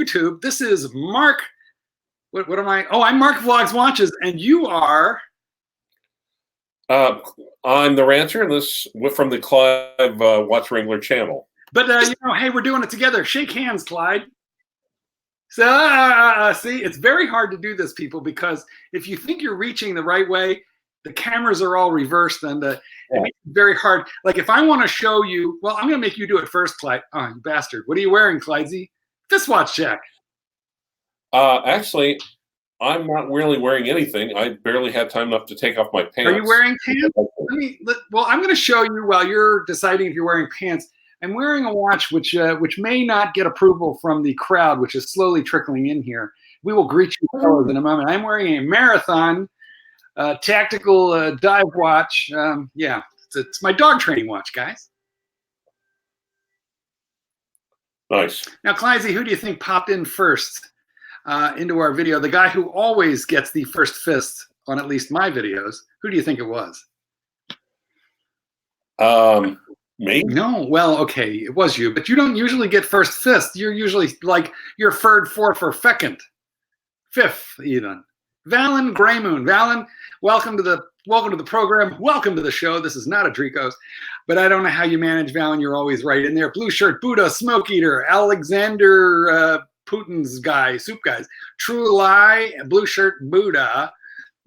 YouTube. This is Mark. What am I? Oh, I'm Mark Vlogs Watches, and you are. I'm the rancher, and this from the Clyde Watch Wrangler channel. But hey, we're doing it together. Shake hands, Clyde. So see, it's very hard to do this, people, because if you think you're reaching the right way, the cameras are all reversed, and it makes it very hard. Like if I want to show you, well, I'm going to make you do it first, Clyde. Oh, you bastard! What are you wearing, Clydesy? Fist watch check. Actually, I'm not really wearing anything. I barely had time enough to take off my pants. Are you wearing pants? Well, I'm going to show you while you're deciding if you're wearing pants. I'm wearing a watch which may not get approval from the crowd, which is slowly trickling in here. We will greet you fellows in a moment. I'm wearing a Marathon tactical dive watch. Yeah, it's my dog training watch, guys. Nice. Now, Clydesy, who do you think popped in first into our video? The guy who always gets the first fist on at least my videos. Who do you think it was? Me? No, well, okay, it was you, but you don't usually get first fist. You're usually like you're third, fourth, or second, fifth even. Valen Greymoon. Valen, welcome to the program. Welcome to the show. This is not a Dricos, but I don't know how you manage, Valen. You're always right in there. Blue shirt, Buddha, Smoke Eater, Alexander Putin's guy, Soup Guys, True Lie, blue shirt, Buddha,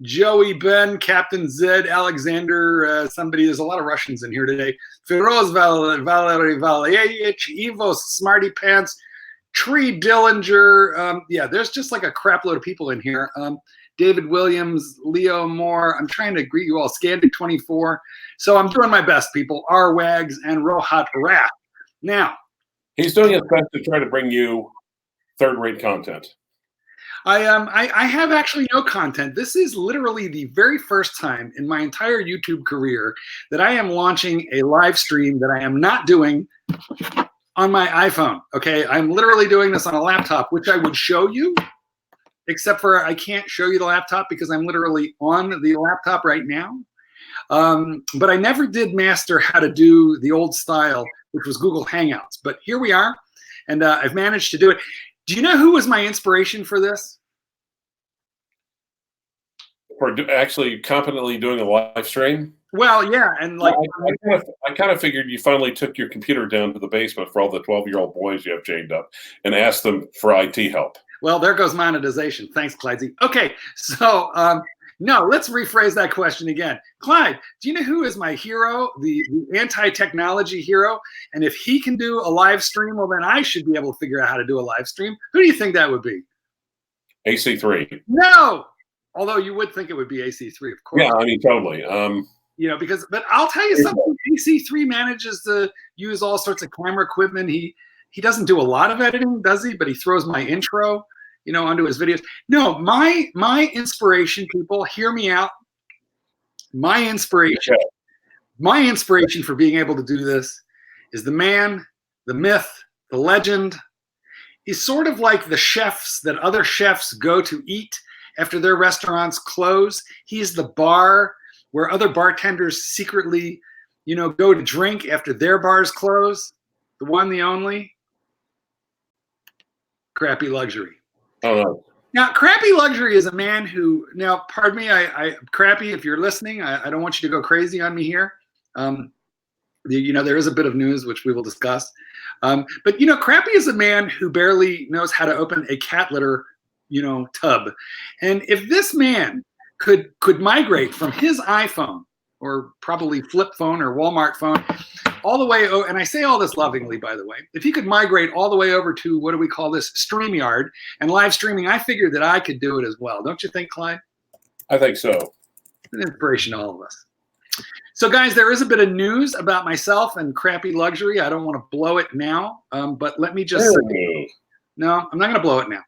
Joey Ben, Captain Zed, Alexander, somebody. There's a lot of Russians in here today. Firoz Valery Valyevich, Evo Smarty Pants, Tree Dillinger. Yeah, there's just like a crap load of people in here. David Williams, Leo Moore. I'm trying to greet you all. Scandic24. So I'm doing my best, people. R Wags and Rohat Wrath. Now, he's doing his best to try to bring you third-rate content. I have actually no content. This is literally the very first time in my entire YouTube career that I am launching a live stream that I am not doing on my iPhone. Okay, I'm literally doing this on a laptop, which I would show you, except for I can't show you the laptop because I'm literally on the laptop right now. But I never did master how to do the old style, which was Google Hangouts. But here we are, and I've managed to do it. Do you know who was my inspiration for this? For actually competently doing a live stream? Well, yeah, and like I kind of figured you finally took your computer down to the basement for all the 12-year-old boys you have chained up and asked them for IT help. Well, there goes monetization. Thanks, Clydesy. Okay, so no, let's rephrase that question again. Clyde, do you know who is my hero, the anti-technology hero? And if he can do a live stream, well, then I should be able to figure out how to do a live stream. Who do you think that would be? AC3. No! Although you would think it would be AC3, of course. Yeah, I mean, totally. You know, but I'll tell you something. AC3 manages to use all sorts of camera equipment. He doesn't do a lot of editing, does he? But he throws my intro, onto his videos. No, my inspiration, people, hear me out. My inspiration for being able to do this is the man, the myth, the legend. He's sort of like the chefs that other chefs go to eat after their restaurants close. He's the bar where other bartenders secretly, go to drink after their bars close. The one, the only. Crappy Luxury. Oh, no. Now, Crappy Luxury is a man who, now, pardon me, Crappy, if you're listening, I don't want you to go crazy on me here. There is a bit of news, which we will discuss. But, Crappy is a man who barely knows how to open a cat litter, tub. And if this man could migrate from his iPhone, or probably flip phone or Walmart phone, all the way, and I say all this lovingly, by the way, if he could migrate all the way over to, what do we call this, StreamYard and live streaming, I figured that I could do it as well. Don't you think, Clyde? I think so. An inspiration to all of us. So, guys, there is a bit of news about myself and Crappy Luxury. I don't want to blow it now, but let me just say, no, I'm not going to blow it now.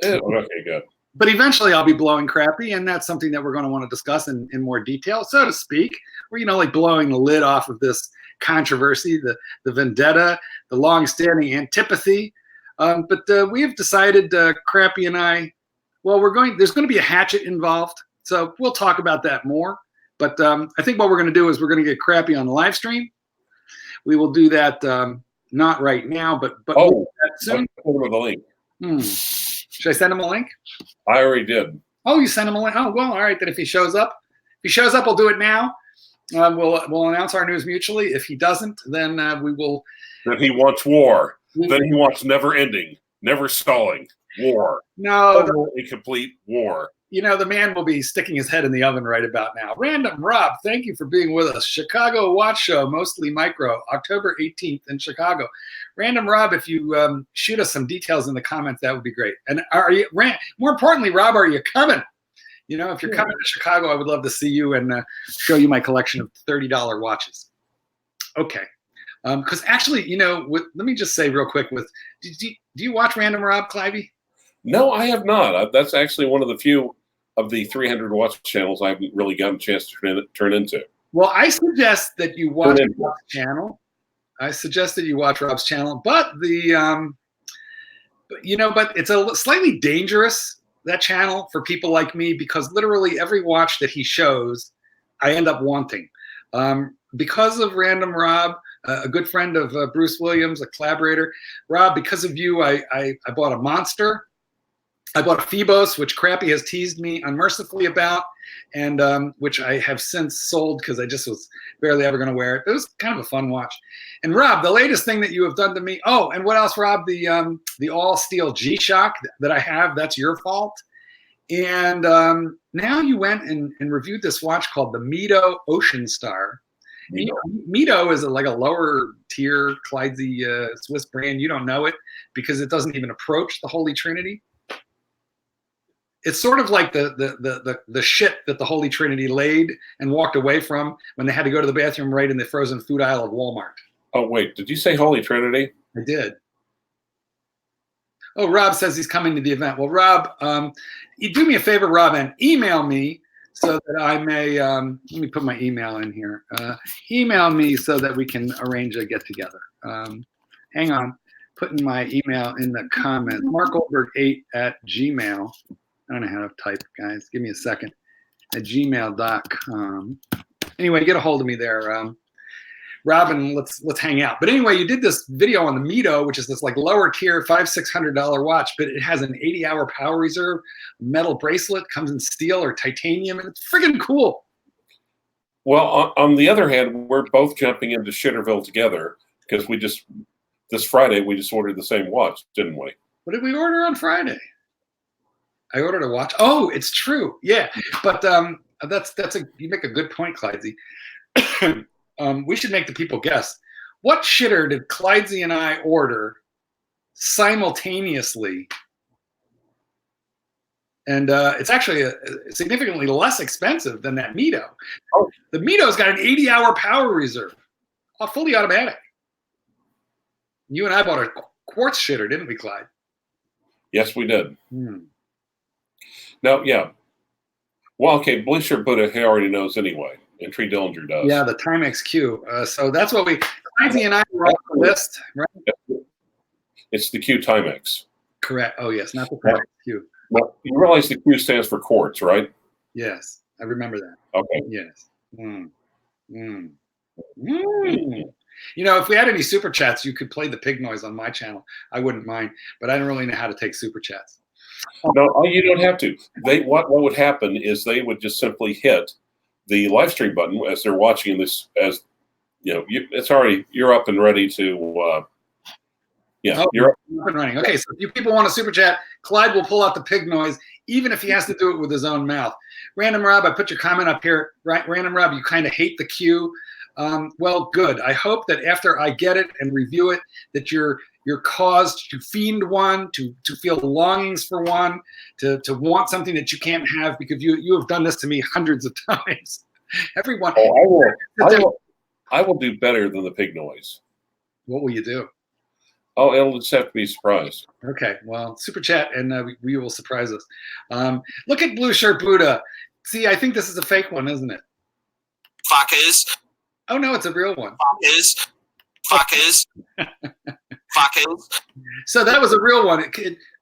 Okay, good. But eventually I'll be blowing Crappy, and that's something that we're going to want to discuss in more detail, so to speak. We're, like blowing the lid off of this controversy, the vendetta, the long-standing antipathy. But we have decided, Crappy and I, well, there's going to be a hatchet involved, so we'll talk about that more. But I think what we're going to do is we're going to get Crappy on the live stream. We will do that not right now, but we'll do that soon. With the link. Should I send him a link? I already did. Oh, you sent him a link? Oh, well, all right. Then if he shows up, we'll do it now. We'll announce our news mutually. If he doesn't, then we will. Then he wants war. Then he wants never ending, never stalling war. No, a complete war. You know, the man will be sticking his head in the oven right about now. Random Rob, thank you for being with us. Chicago Watch Show, mostly micro, October 18th in Chicago. Random Rob, if you shoot us some details in the comments, that would be great. And more importantly, Rob, are you coming? You know, if you're coming to Chicago, I would love to see you and show you my collection of $30 watches. Okay. Because actually, you know, let me just say real quick, do you watch Random Rob, Clivey? No, I have not. That's actually one of the few of the 300 watch channels I haven't really gotten a chance to turn into. Well, I suggest that you watch Rob's channel. But but it's a slightly dangerous, that channel, for people like me, because literally every watch that he shows, I end up wanting. Because of Random Rob, a good friend of Bruce Williams, a collaborator. Rob, because of you, I bought a Monster. I bought a Phoebos, which Crappy has teased me unmercifully about, and which I have since sold because I just was barely ever going to wear it. It was kind of a fun watch. And Rob, the latest thing that you have done to me. Oh, and what else, Rob? The all steel G-Shock that I have. That's your fault. And now you went and reviewed this watch called the Mito Ocean Star. Mito is like a lower tier Clydesy Swiss brand. You don't know it because it doesn't even approach the Holy Trinity. It's sort of like the shit that the Holy Trinity laid and walked away from when they had to go to the bathroom right in the frozen food aisle of Walmart. Oh, wait, did you say Holy Trinity? I did. Oh, Rob says he's coming to the event. Well, Rob, you do me a favor, Rob, and email me so that I may, let me put my email in here. Email me so that we can arrange a get-together. Hang on, putting my email in the comments. markgoldberg8@gmail. I don't know how to type, guys. Give me a second. At gmail.com. Anyway, get a hold of me there. Robin, let's hang out. But anyway, you did this video on the Mito, which is this like lower tier $500-600 watch, but it has an 80-hour power reserve, metal bracelet, comes in steel or titanium, and it's friggin' cool. Well, on the other hand, we're both jumping into Shitterville together because this Friday we just ordered the same watch, didn't we? What did we order on Friday? I ordered a watch. Oh, it's true. Yeah, but you make a good point, Clydesy. We should make the people guess. What shitter did Clydesy and I order simultaneously? And it's actually significantly less expensive than that Mito. Oh, the Mito's got an 80-hour power reserve, fully automatic. You and I bought a quartz shitter, didn't we, Clyde? Yes, we did. No, yeah. Well, okay, Blue Shirt Buddha, he already knows anyway, and Tree Dillinger does. Yeah, the Timex Q. So that's what Clydesy and I were on the list, right? It's the Q Timex. Correct. Oh, yes, not the Timex Q. Well, you realize the Q stands for quartz, right? Yes, I remember that. Okay. Yes. You know, if we had any super chats, you could play the pig noise on my channel. I wouldn't mind, but I don't really know how to take super chats. No, you don't have to. What would happen is they would just simply hit the live stream button as they're watching this. As you know, you're up and ready to. You're up and running. Okay, so if you people want a super chat, Clyde will pull out the pig noise, even if he has to do it with his own mouth. Random Rob, I put your comment up here. Right, Random Rob, you kind of hate the Q. Well, good. I hope that after I get it and review it, that you're caused to fiend one, to feel longings for one, to want something that you can't have, because you have done this to me hundreds of times. Everyone. Oh, I will do better than the pig noise. What will you do? Oh, it'll just have to be a surprise. Okay, well, super chat, and we will surprise us. Look at Blue Shirt Buddha. See, I think this is a fake one, isn't it? Fuckers. Oh, no, it's a real one. Fuckers. So that was a real one.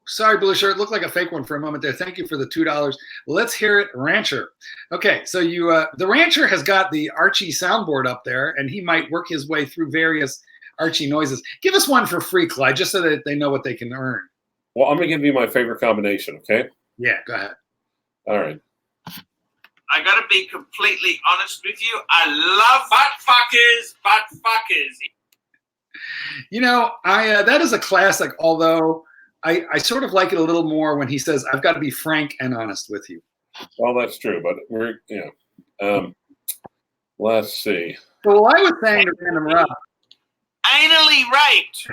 Sorry, Blue Shirt. It looked like a fake one for a moment there. Thank you for the $2. Let's hear it, Rancher. Okay, so the Rancher has got the Archie soundboard up there, and he might work his way through various Archie noises. Give us one for free, Clyde, just so that they know what they can earn. Well, I'm going to give you my favorite combination, okay? Yeah, go ahead. All right. I gotta be completely honest with you. I love butt fuckers. You know, that is a classic, although I sort of like it a little more when he says, I've got to be frank and honest with you. Well, that's true, but let's see. So while I was saying to Random Rob, Anally raped.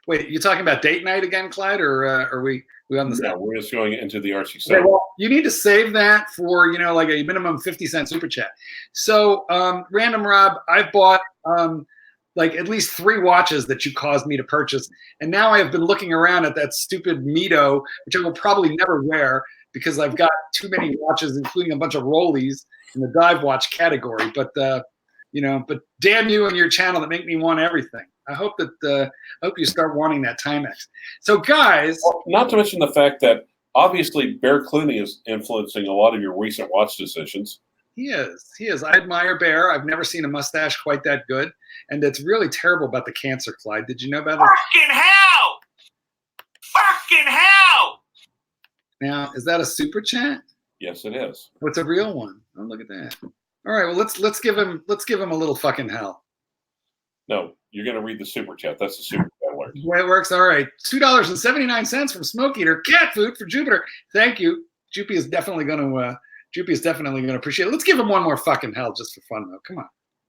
wait, you talking about date night again, Clyde, or are we on the Yeah, we're just going into the Archie Okay, segment. well, you need to save that for, like a minimum 50-cent super chat. So, Random Rob, I've bought like at least 3 watches that you caused me to purchase. And now I have been looking around at that stupid Mito, which I will probably never wear because I've got too many watches, including a bunch of Rollies in the dive watch category. But, but damn you and your channel that make me want everything. I hope that you start wanting that Timex. So, guys. Well, not to mention the fact that obviously Bear Clooney is influencing a lot of your recent watch decisions. He is. I admire Bear. I've never seen a mustache quite that good. And it's really terrible about the cancer, Clyde. Did you know about that? Fucking hell! Now, is that a super chat? Yes, it is. Oh, it's a real one. Oh, look at that. All right, well, let's give him a little fucking hell. No, you're going to read the super chat. That's the super chat alert. The way it works. All right, $2.79 from Smoke Eater. Cat food for Jupiter. Thank you. Jupy is definitely going to appreciate it. Let's give him one more fucking hell just for fun, though. Come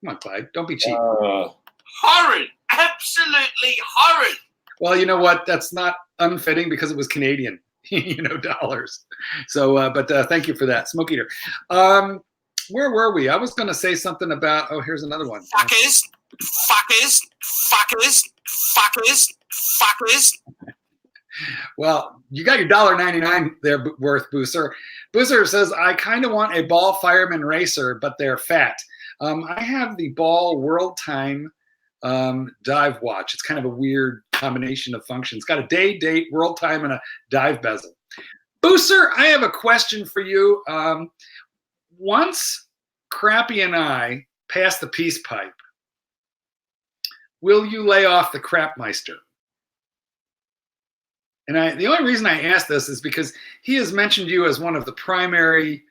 on, Clyde. Don't be cheap. Horrid. Absolutely horrid. Well, you know what? That's not unfitting because it was Canadian, dollars. So, but thank you for that, Smoke Eater. Where were we? I was going to say something about. Oh, here's another one. Fuckers. Well, you got your $1.99 there worth, Booster. Booster says, I kind of want a Ball Fireman Racer, but they're fat. I have the Ball World Time dive watch. It's kind of a weird combination of functions. It's got a day, date, world time, and a dive bezel. Booster, I have a question for you. Once Crappy and I pass the peace pipe, will you lay off the Crapmeister? And the only reason I ask this is because he has mentioned you as one of the primary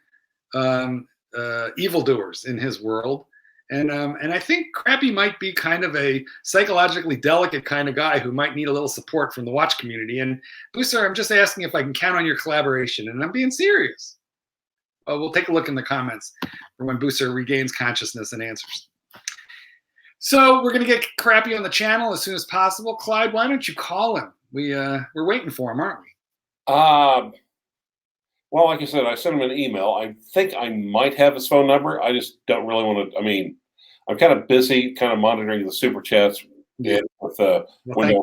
evildoers in his world. And I think Crappy might be kind of a psychologically delicate kind of guy who might need a little support from the watch community. And Booster, I'm just asking if I can count on your collaboration, and I'm being serious. We'll take a look in the comments for when Booster regains consciousness and answers. So we're going to get Crappy on the channel as soon as possible. Clyde, why don't you call him? We're waiting for him, aren't we? Well, like I said, I sent him an email. I think I might have his phone number. I just don't really want to. I mean, I'm kind of busy, kind of monitoring the super chats with the window.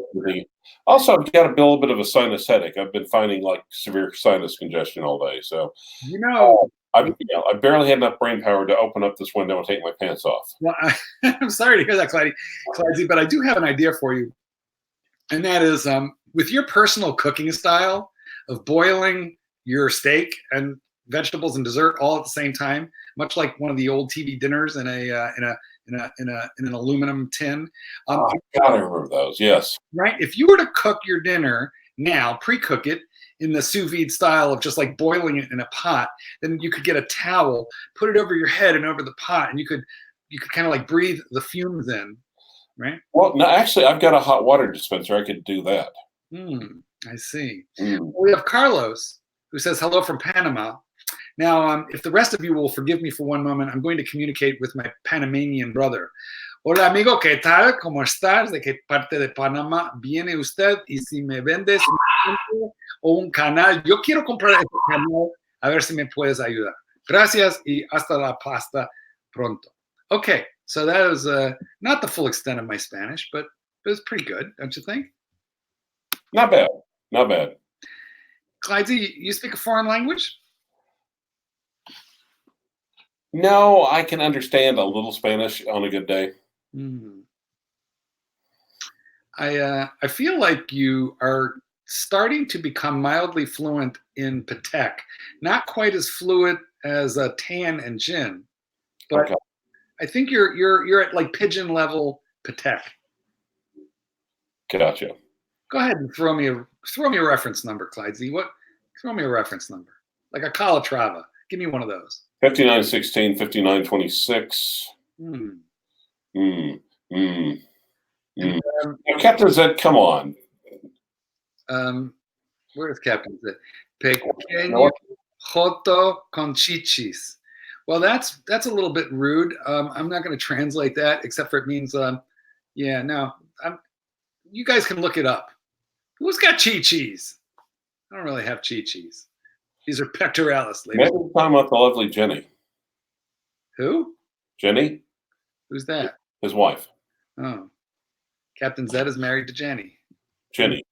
Also, I've got a little bit of a sinus headache. I've been finding like severe sinus congestion all day. So, I barely had enough brain power to open up this window and take my pants off. Well, I'm sorry to hear that, Clyde, but I do have an idea for you. And that is with your personal cooking style of boiling your steak and vegetables and dessert all at the same time, much like one of the old TV dinners in an aluminum tin. I remember those. Yes. Right. If you were to cook your dinner now, pre-cook it in the sous vide style of just like boiling it in a pot, then you could get a towel, put it over your head and over the pot, and you could kind of like breathe the fumes in. Right. Well, no, actually, I've got a hot water dispenser. I could do that. I see. We have Carlos, who says hello from Panama. Now, if the rest of you will forgive me for one moment, I'm going to communicate with my Panamanian brother. Hola, amigo, ¿qué tal? ¿Cómo estás? ¿De qué parte de Panamá viene usted? Y si me vendes un canal, yo quiero comprar este canal, a ver si me puedes ayudar. Gracias y hasta la pasta pronto. Okay, so that was not the full extent of my Spanish, but it was pretty good, don't you think? Not bad. Not bad. Clyde, you speak a foreign language? No, I can understand a little Spanish on a good day. I feel like you are starting to become mildly fluent in Patek. Not quite as fluent as Tan and Jin, but okay. I think you're at like pigeon level Patek. Gotcha. Go ahead and throw me Throw me a reference number, Clyde Z. What? Throw me a reference number, like a Calatrava. Give me one of those. 5916, 5926. Hmm. Captain Z, come on. Where's Captain Z? Pequeño joto con chichis. Well, that's a little bit rude. I'm not going to translate that, except for it means, yeah, no. You guys can look it up. Who's got chichis? I don't really have chichis. These are pectoralis, ladies. Maybe we're talking about the lovely Jenny. Who? Jenny? Who's that? His wife. Oh. Captain Z is married to Jenny. Jenny.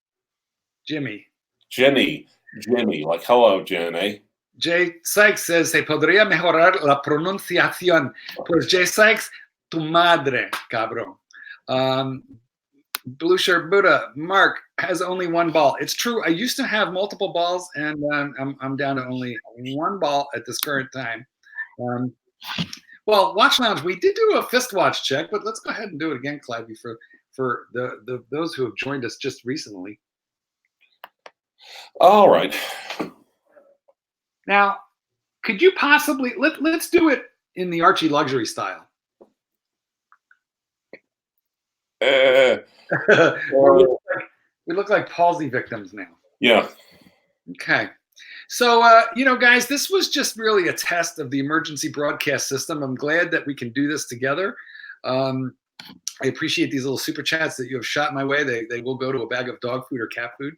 Jimmy. Jenny. Jenny. Like, hello, Jenny. Jay Sykes says, se podría mejorar la pronunciación. Pues Jay Sykes, tu madre, cabrón. Blue Shirt Buddha, Mark has only one ball. It's true. I used to have multiple balls, and I'm down to only one ball at this current time. Well, Watch Lounge, we did do a fist watch check, but let's go ahead and do it again, Clyde, for those who have joined us just recently. All right. Now, could you possibly let's do it in the Archie luxury style? We look like palsy victims now. Yeah. Okay. So, guys, this was just really a test of the emergency broadcast system. I'm glad that we can do this together. I appreciate these little super chats that you have shot my way. They will go to a bag of dog food or cat food.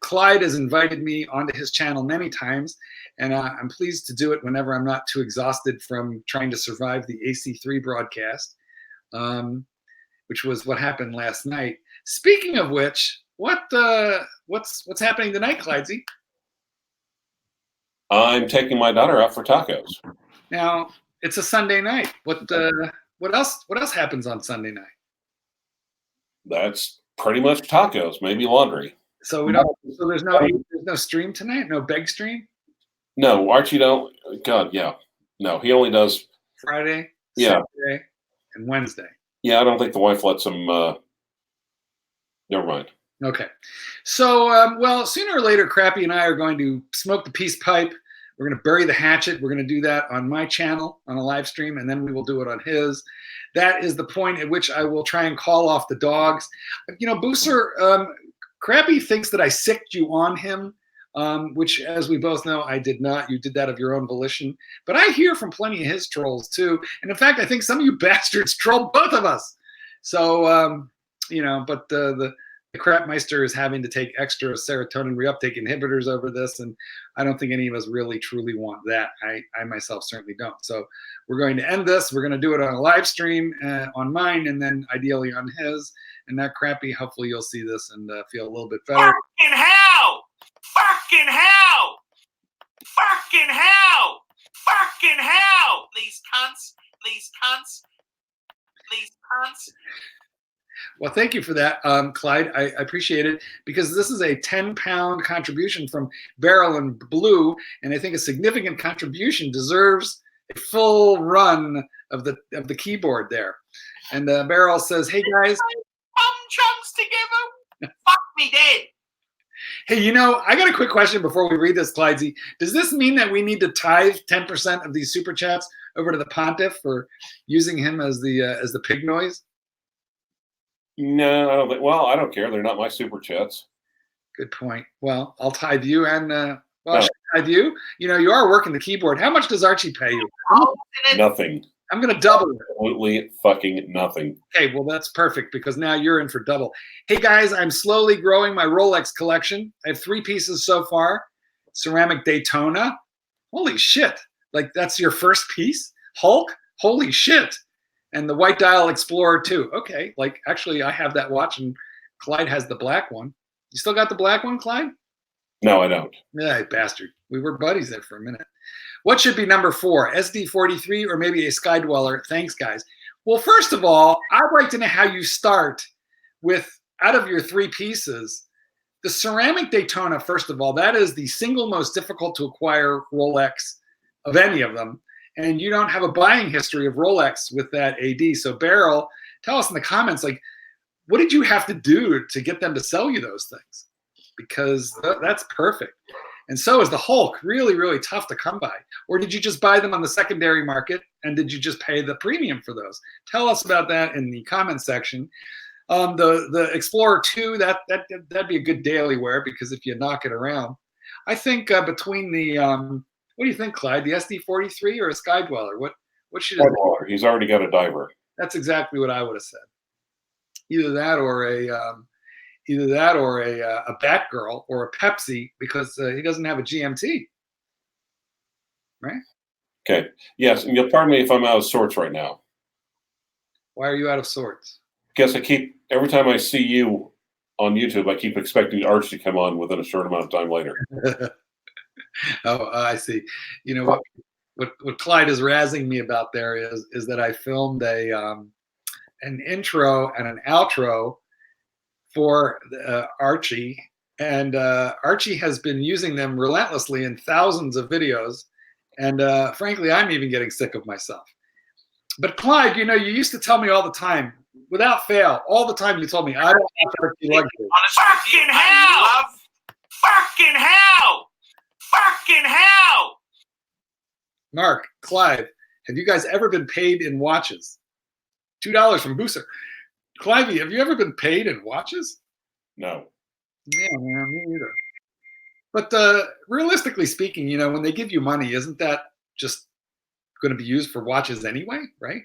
Clyde has invited me onto his channel many times, and I'm pleased to do it whenever I'm not too exhausted from trying to survive the AC3 broadcast, which was what happened last night. Speaking of which, what's happening tonight, Clydesy? I'm taking my daughter out for tacos. Now it's a Sunday night. What else happens on Sunday night? That's pretty much tacos, maybe laundry. So there's no stream tonight? No beg stream? No, Archie don't. God, yeah. No, he only does Friday, yeah, Saturday, and Wednesday. Yeah, I don't think the wife lets him. Never mind. Okay. So, well, sooner or later, Crappy and I are going to smoke the peace pipe. We're going to bury the hatchet. We're going to do that on my channel on a live stream, and then we will do it on his. That is the point at which I will try and call off the dogs. Booster, Crappy thinks that I sicked you on him, which, as we both know, I did not. You did that of your own volition. But I hear from plenty of his trolls, too. And, in fact, I think some of you bastards trolled both of us. So, but the Crapmeister is having to take extra serotonin reuptake inhibitors over this, and I don't think any of us really truly want that. I myself certainly don't. So we're going to end this. We're going to do it on a live stream on mine, and then ideally on his. And that Crappy, hopefully you'll see this and feel a little bit better. Fucking hell! Fucking hell! Fucking hell! Fucking hell! These cunts! These cunts! These cunts! Well, thank you for that, Clyde. I appreciate it, because this is a 10-pound contribution from Beryl and Blue, and I think a significant contribution deserves a full run of the keyboard there. And Beryl says, "Hey guys, chunks together, fuck me dead." Hey, I got a quick question before we read this, Clydesy. Does this mean that we need to tithe 10% of these super chats over to the Pontiff for using him as the pig noise? No, I don't think. Well, I don't care. They're not my super chats. Good point. Well, I'll tithe you, and should I tithe you? You are working the keyboard. How much does Archie pay you? Nothing. I'm going to double it. Absolutely fucking nothing. Okay, well, that's perfect, because now you're in for double. Hey, guys, I'm slowly growing my Rolex collection. I have 3 pieces so far. Ceramic Daytona. Holy shit. Like, that's your first piece? Hulk? Holy shit. And the White Dial Explorer, too. Okay, actually, I have that watch, and Clyde has the black one. You still got the black one, Clyde? No, I don't. Yeah, bastard. We were buddies there for a minute. What should be number 4? SD43 or maybe a Sky Dweller? Thanks, guys. Well, first of all, I'd like to know how you start with, out of your 3 pieces, the Ceramic Daytona, first of all. That is the single most difficult to acquire Rolex of any of them. And you don't have a buying history of Rolex with that AD. So, Beryl, tell us in the comments, what did you have to do to get them to sell you those things? Because that's perfect. And so is the Hulk, really, really tough to come by. Or did you just buy them on the secondary market, and did you just pay the premium for those? Tell us about that in the comment section. The Explorer 2, that'd be a good daily wear, because if you knock it around, I think between the what do you think, Clyde? The SD43 or a Sky Dweller? What should it be? He's already got a diver. That's exactly what I would have said. Either that or a Batgirl or a Pepsi, because he doesn't have a GMT, right? Okay. Yes, and you'll pardon me if I'm out of sorts right now. Why are you out of sorts? Because every time I see you on YouTube, I keep expecting Archie to come on within a short amount of time later. Oh, I see. You know what Clyde is razzing me about there is that I filmed an intro and an outro for Archie, and Archie has been using them relentlessly in thousands of videos, and frankly, I'm even getting sick of myself. But Clyde, you used to tell me all the time, without fail, all the time you told me, I don't have Archie luxury. Fucking hell! Fucking hell! Fucking hell! Mark, Clyde, have you guys ever been paid in watches? $2 from Booster. Clivey, have you ever been paid in watches? No. Yeah, man, me either. But realistically speaking, when they give you money, isn't that just going to be used for watches anyway, right?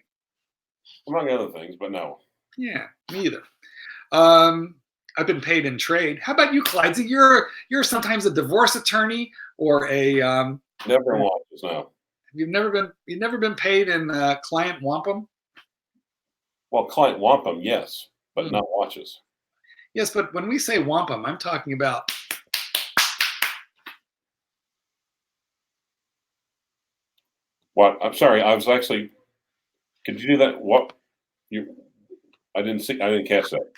Among other things, but no. Yeah, me either. I've been paid in trade. How about you, Clyde? You're sometimes a divorce attorney or a never in watches. No. You've never been paid in client wampum. Well, client wampum, yes, but not watches. Yes, but when we say wampum, I'm talking about. What? I'm sorry. I was actually. Could you do that? What? I didn't catch that.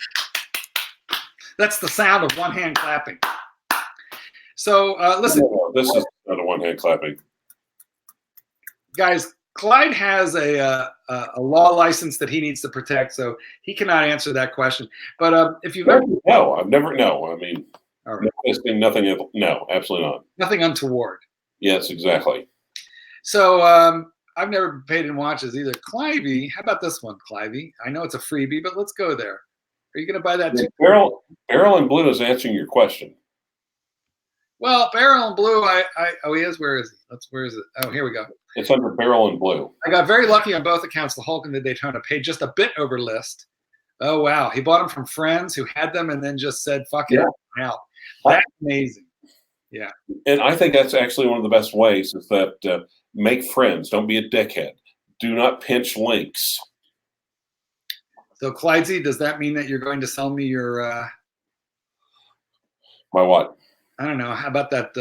That's the sound of one hand clapping. So listen. No, this is not a one hand clapping. Guys, Clyde has a law license that he needs to protect, so he cannot answer that question. But if you've ever I've never. No, I mean, right. Nothing. No, absolutely not. Nothing untoward. Yes, exactly. So I've never been paid in watches either. Clivey, how about this one, Clivey? I know it's a freebie, but let's go there. Are you going to buy that too? Barrel and Blue is answering your question. Well, Barrel and Blue, he is. Where is he? Where is it? Oh, here we go. It's under Barrel and Blue. I got very lucky on both accounts. The Hulk and the Daytona paid just a bit over list. Oh, wow. He bought them from friends who had them and then just said, fuck it, out. That's amazing. Yeah. And I think that's actually one of the best ways is that make friends. Don't be a dickhead. Do not pinch links. So, Clydesy, does that mean that you're going to sell me your my what? I don't know. How about that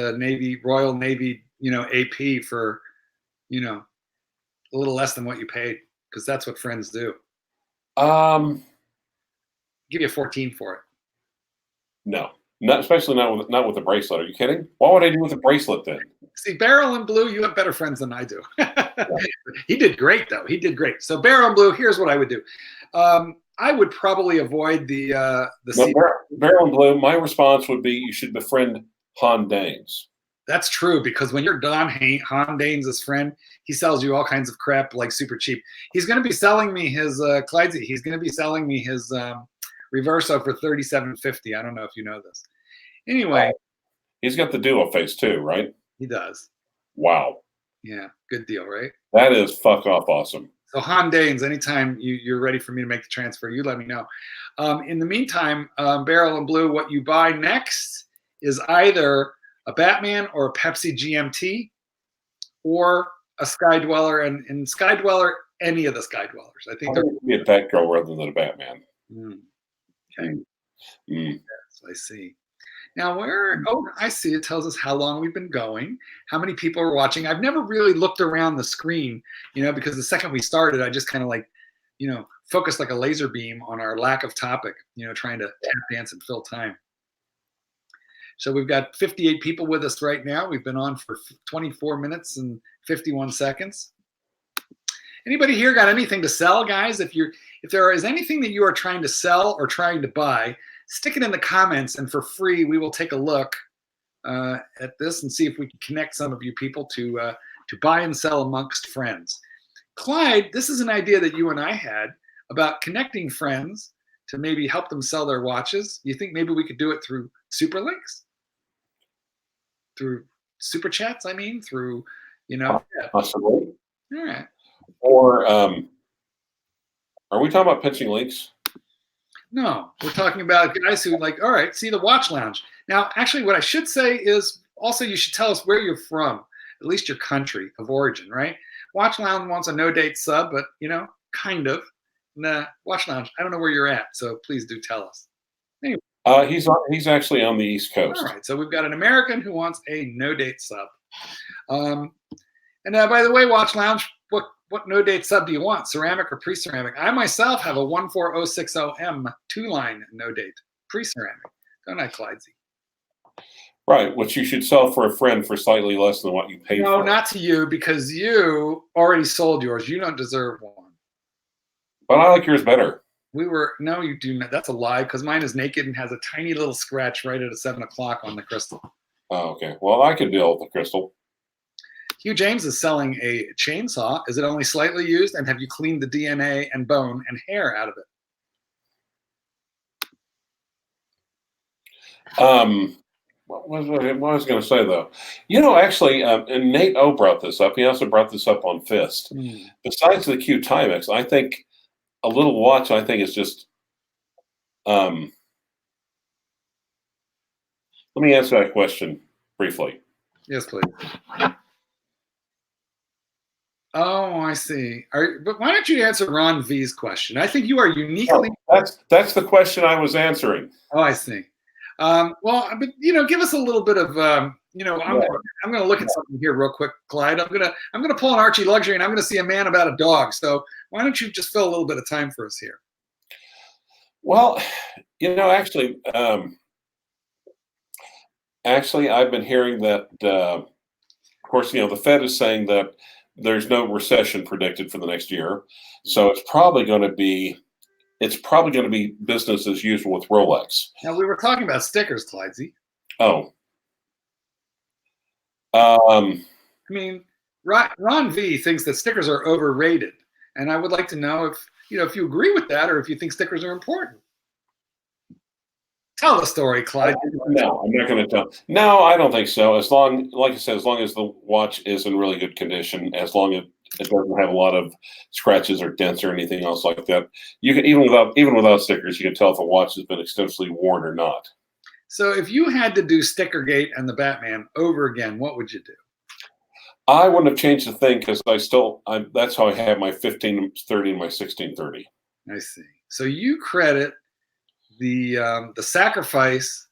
Royal Navy, AP for, a little less than what you paid? Because that's what friends do. Give you 14 for it. No, especially not with a bracelet. Are you kidding? What would I do with a bracelet then? See, Barrel and Blue, you have better friends than I do. He did great, though. He did great. So Barrel and Blue, here's what I would do. I would probably avoid the Barrel and Blue. My response would be you should befriend Han Danes. That's true, because when you're Han Danes' friend, he sells you all kinds of crap like super cheap. He's going to be selling me his Clydesy. He's going to be selling me his Reverso for $37.50. I don't know if you know this. Anyway, he's got the duo face too, right? He does. Wow. Yeah, good deal, right? That is fuck off awesome. So Han Danes, anytime you're ready for me to make the transfer, you let me know. In the meantime, Barrel and Blue, what you buy next is either a Batman or a Pepsi GMT or a Sky Dweller. And Sky Dweller, any of the Sky Dwellers. I think they're be a Batgirl rather than a Batman. Okay. Yes, I see. Now, I see. It tells us how long we've been going, how many people are watching. I've never really looked around the screen, because the second we started, I just kind of focused like a laser beam on our lack of topic, trying to tap dance and fill time. So we've got 58 people with us right now. We've been on for 24 minutes and 51 seconds. Anybody here got anything to sell, guys? If there is anything that you are trying to sell or trying to buy, stick it in the comments, and for free, we will take a look at this and see if we can connect some of you people to buy and sell amongst friends. Clyde, this is an idea that you and I had about connecting friends to maybe help them sell their watches. You think maybe we could do it through super links? Through super chats, I mean, through, Possibly. All right. Or are we talking about pitching links? No, we're talking about guys who like, all right, see the watch lounge. Now, actually, what I should say is also you should tell us where you're from, at least your country of origin, right? Watch lounge wants a no date sub, but kind of. Nah, watch lounge. I don't know where you're at, so please do tell us. Anyway. He's actually on the East Coast. All right, so we've got an American who wants a no date sub. And by the way, watch lounge, what no date sub do you want? Ceramic or pre-ceramic? I myself have a 14060M 2-line no date pre-ceramic. Don't I, Clydesy? Right, which you should sell for a friend for slightly less than what you paid for. No, not to you, because you already sold yours. You don't deserve one. But I like yours better. No, you do not. That's a lie, because mine is naked and has a tiny little scratch right at 7 o'clock on the crystal. Oh, okay. Well, I could deal with the crystal. Hugh James is selling a chainsaw. Is it only slightly used? And have you cleaned the DNA and bone and hair out of it? What was I going to say, though? Actually, and Nate O brought this up. He also brought this up on Fist. Besides the Q Timex, I think a little watch, I think, is just let me answer that question briefly. Yes, please. Oh, I see. But why don't you answer Ron V's question? I think you are uniquely. That's the question I was answering. Oh, I see. Well, but give us a little bit of. I'm going to look at something here real quick, Clyde. I'm going to pull an Archie luxury, and I'm going to see a man about a dog. So why don't you just fill a little bit of time for us here? Well, actually, I've been hearing that. Of course, the Fed is saying that there's no recession predicted for the next year, so it's probably going to be business as usual with Rolex. Now, we were talking about stickers, Clydesy. Oh. I mean, Ron V thinks that stickers are overrated, and I would like to know if you agree with that, or if you think stickers are important. Tell the story, Clyde. No, I'm not going to tell. No, I don't think so. Like I said, as long as the watch is in really good condition, as long as it doesn't have a lot of scratches or dents or anything else like that, you can even without stickers, you can tell if a watch has been extensively worn or not. So, if you had to do Stickergate and the Batman over again, what would you do? I wouldn't have changed a thing because that's how I have my 1530 and my 1630. I see. So you credit the sacrifice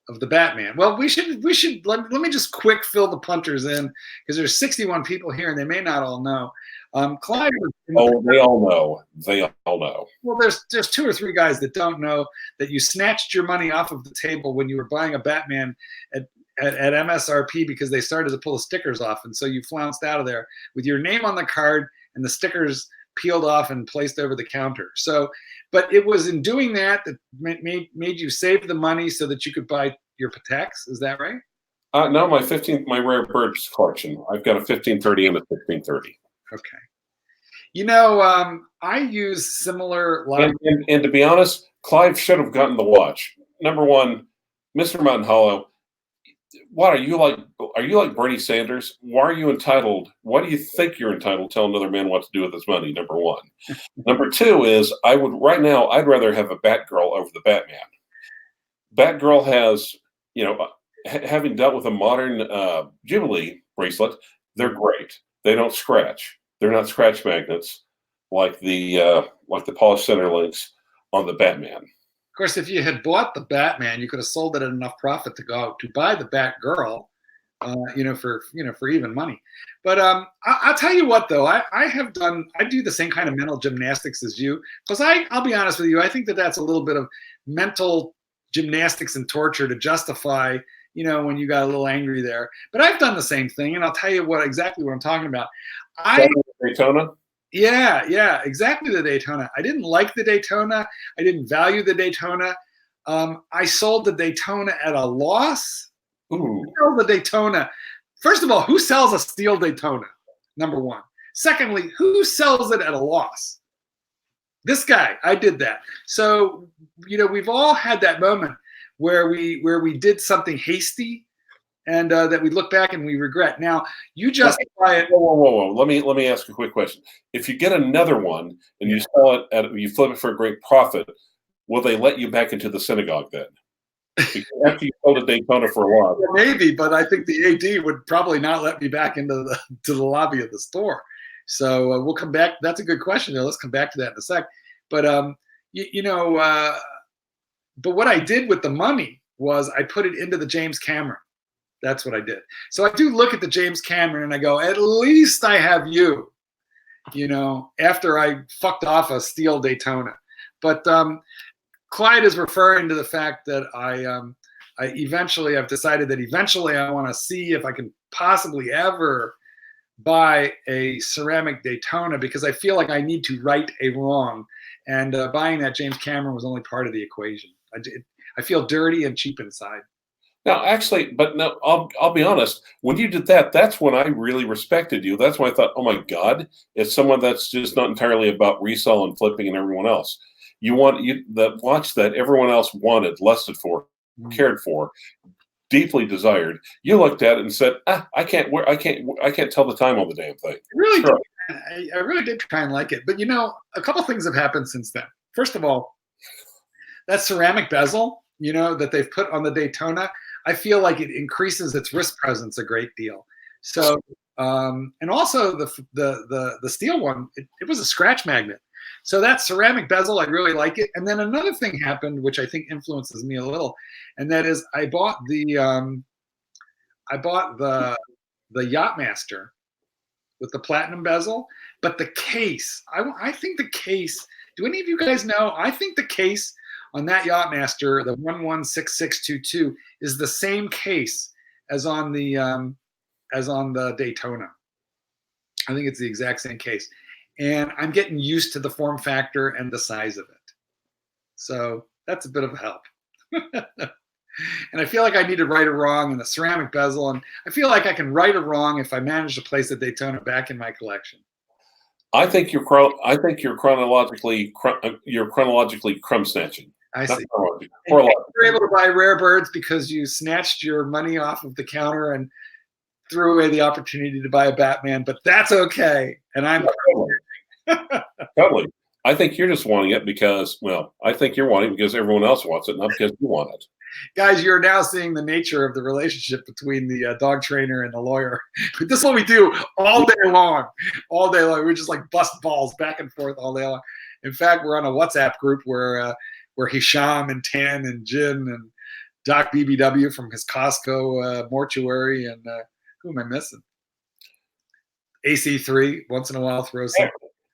of the Batman. Well, we should let me just quick fill the punters in, because there's 61 people here and they may not all know. Clyde. They all know. They all know. Well, there's 2 or 3 guys that don't know that you snatched your money off of the table when you were buying a Batman at MSRP because they started to pull the stickers off, and so you flounced out of there with your name on the card and the stickers peeled off and placed over the counter. So, but it was in doing that made you save the money so that you could buy your Pateks. Is that right? No, my rare birds collection. I've got a 1530 and a 1630. Okay. I use similar. And to be honest, Clive should have gotten the watch. Number one, Mr. Mountain Hollow. What are you like? Are you like Bernie Sanders? Why are you entitled? Why do you think you're entitled to tell another man what to do with his money? Number one. Number two is I'd rather have a Batgirl over the Batman. Batgirl has, having dealt with a modern Jubilee bracelet, they're great. They don't scratch. They're not scratch magnets like the polished center links on the Batman. Of course, if you had bought the Batman, you could have sold it at enough profit to go out to buy the Batgirl, for even money. But I'll tell you what, though, I do the same kind of mental gymnastics as you, because I'll be honest with you, I think that's a little bit of mental gymnastics and torture to justify, when you got a little angry there. But I've done the same thing, and I'll tell you exactly what I'm talking about. Daytona? Yeah, exactly. The Daytona. I didn't like the Daytona. I didn't value the Daytona. I sold the Daytona at a loss. Ooh. Sell the Daytona. First of all, who sells a steel Daytona? Number one. Secondly, who sells it at a loss? This guy. I did that. So, we've all had that moment where we did something hasty and that we look back and we regret. Now, you justify it. Whoa. Let me ask a quick question. If you get another one and you sell it you flip it for a great profit, will they let you back into the synagogue then? Because after you sold a Daytona for a while. Maybe, but I think the AD would probably not let me back into the lobby of the store. So we'll come back. That's a good question. Let's come back to that in a sec. But but what I did with the money was I put it into the James Cameron. That's what I did. So I do look at the James Cameron and I go, at least I have you, after I fucked off a steel Daytona. But Clyde is referring to the fact that I've decided that eventually I want to see if I can possibly ever buy a ceramic Daytona, because I feel like I need to right a wrong. And buying that James Cameron was only part of the equation. I feel dirty and cheap inside. Now, actually, but no, I'll be honest. When you did that, that's when I really respected you. That's when I thought, oh my God, it's someone that's just not entirely about resell and flipping and everyone else. You want the watch that everyone else wanted, lusted for, cared for, deeply desired. You looked at it and said, I can't tell the time on the damn thing. Really, sure. I really did try and like it, but a couple things have happened since then. First of all, that ceramic bezel, that they've put on the Daytona, I feel like it increases its wrist presence a great deal. So, and also the steel one, it was a scratch magnet. So that ceramic bezel, I really like it. And then another thing happened, which I think influences me a little, and that is I bought the Yachtmaster with the platinum bezel, but the case, I think the case. Do any of you guys know? I think the case on that Yachtmaster, the 116622, is the same case as on the Daytona. I think it's the exact same case, and I'm getting used to the form factor and the size of it. So that's a bit of a help. And I feel like I need to right a wrong in the ceramic bezel, and I feel like I can right a wrong if I manage to place a Daytona back in my collection. I think you're chronologically crumb snatching. I see. You're able to buy rare birds because you snatched your money off of the counter and threw away the opportunity to buy a Batman, but that's okay. And I'm totally. I think you're just wanting it because, I think you're wanting it because everyone else wants it, not because you want it. Guys, you're now seeing the nature of the relationship between the dog trainer and the lawyer. This is what we do all day long. All day long. We just like bust balls back and forth all day long. In fact, we're on a WhatsApp group where Hisham and Tan and Jin and Doc BBW from his Costco mortuary and who am I missing? AC3 once in a while throws something.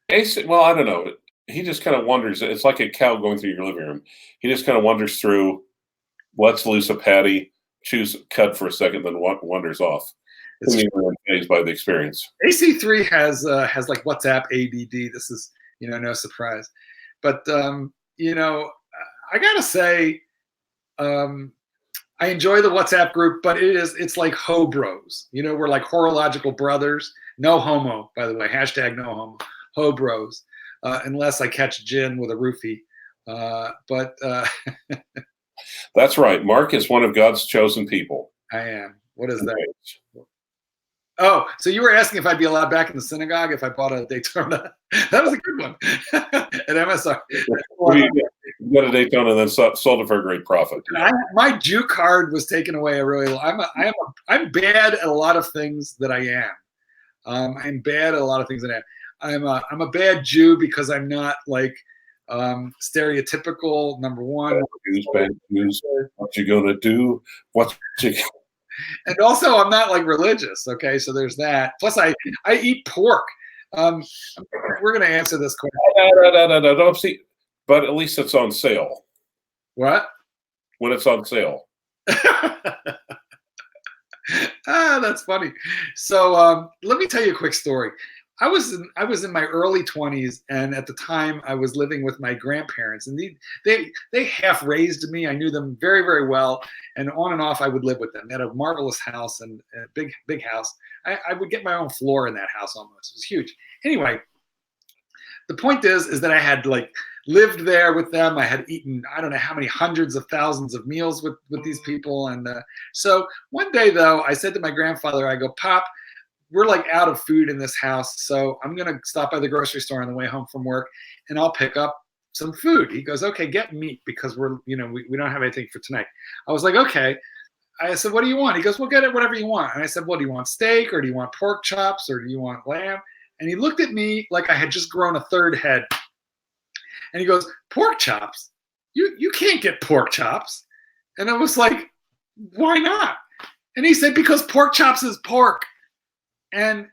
AC, well, I don't know. He just kind of wanders. It's like a cow going through your living room. He just kind of wanders through, lets loose a patty, chews cud for a second, then wanders off. Phased by the experience. AC3 has like WhatsApp ADD. This is no surprise, but I gotta say, I enjoy the WhatsApp group, but it's like ho bros. We're like horological brothers. No homo, by the way. # no homo. Ho bros. Unless I catch Jin with a roofie. But that's right. Mark is one of God's chosen people. I am. What is that? Oh, so you were asking if I'd be allowed back in the synagogue if I bought a Daytona. That was a good one. At MSR. You got a Daytona and then sold it for a great profit. My Jew card was taken away. I'm bad at a lot of things that I am. I'm bad at a lot of things that I am. I'm a bad Jew because I'm not like stereotypical. Number one. Bad Jews. What you gonna do? And also, I'm not like religious. Okay, so there's that. Plus, I eat pork. We're gonna answer this question. No, don't see. But at least it's on sale. What? When it's on sale. That's funny. So let me tell you a quick story. I was in my early 20s, and at the time I was living with my grandparents, and they half raised me. I knew them very, very well, and on and off I would live with them. They had a marvelous house and a big house. I would get my own floor in that house almost. It was huge. Anyway, the point is that I had like lived there with them. I had eaten I don't know how many hundreds of thousands of meals with these people, and so one day though I said to my grandfather, I go, Pop, we're like out of food in this house, so I'm gonna stop by the grocery store on the way home from work, and I'll pick up some food. He goes, okay, get meat because we don't have anything for tonight. I was like, okay. I said, what do you want? He goes, well, get it whatever you want. And I said, well, do you want steak or do you want pork chops or do you want lamb? And he looked at me like I had just grown a third head. And he goes, pork chops? You can't get pork chops. And I was like, why not? And he said, because pork chops is pork. And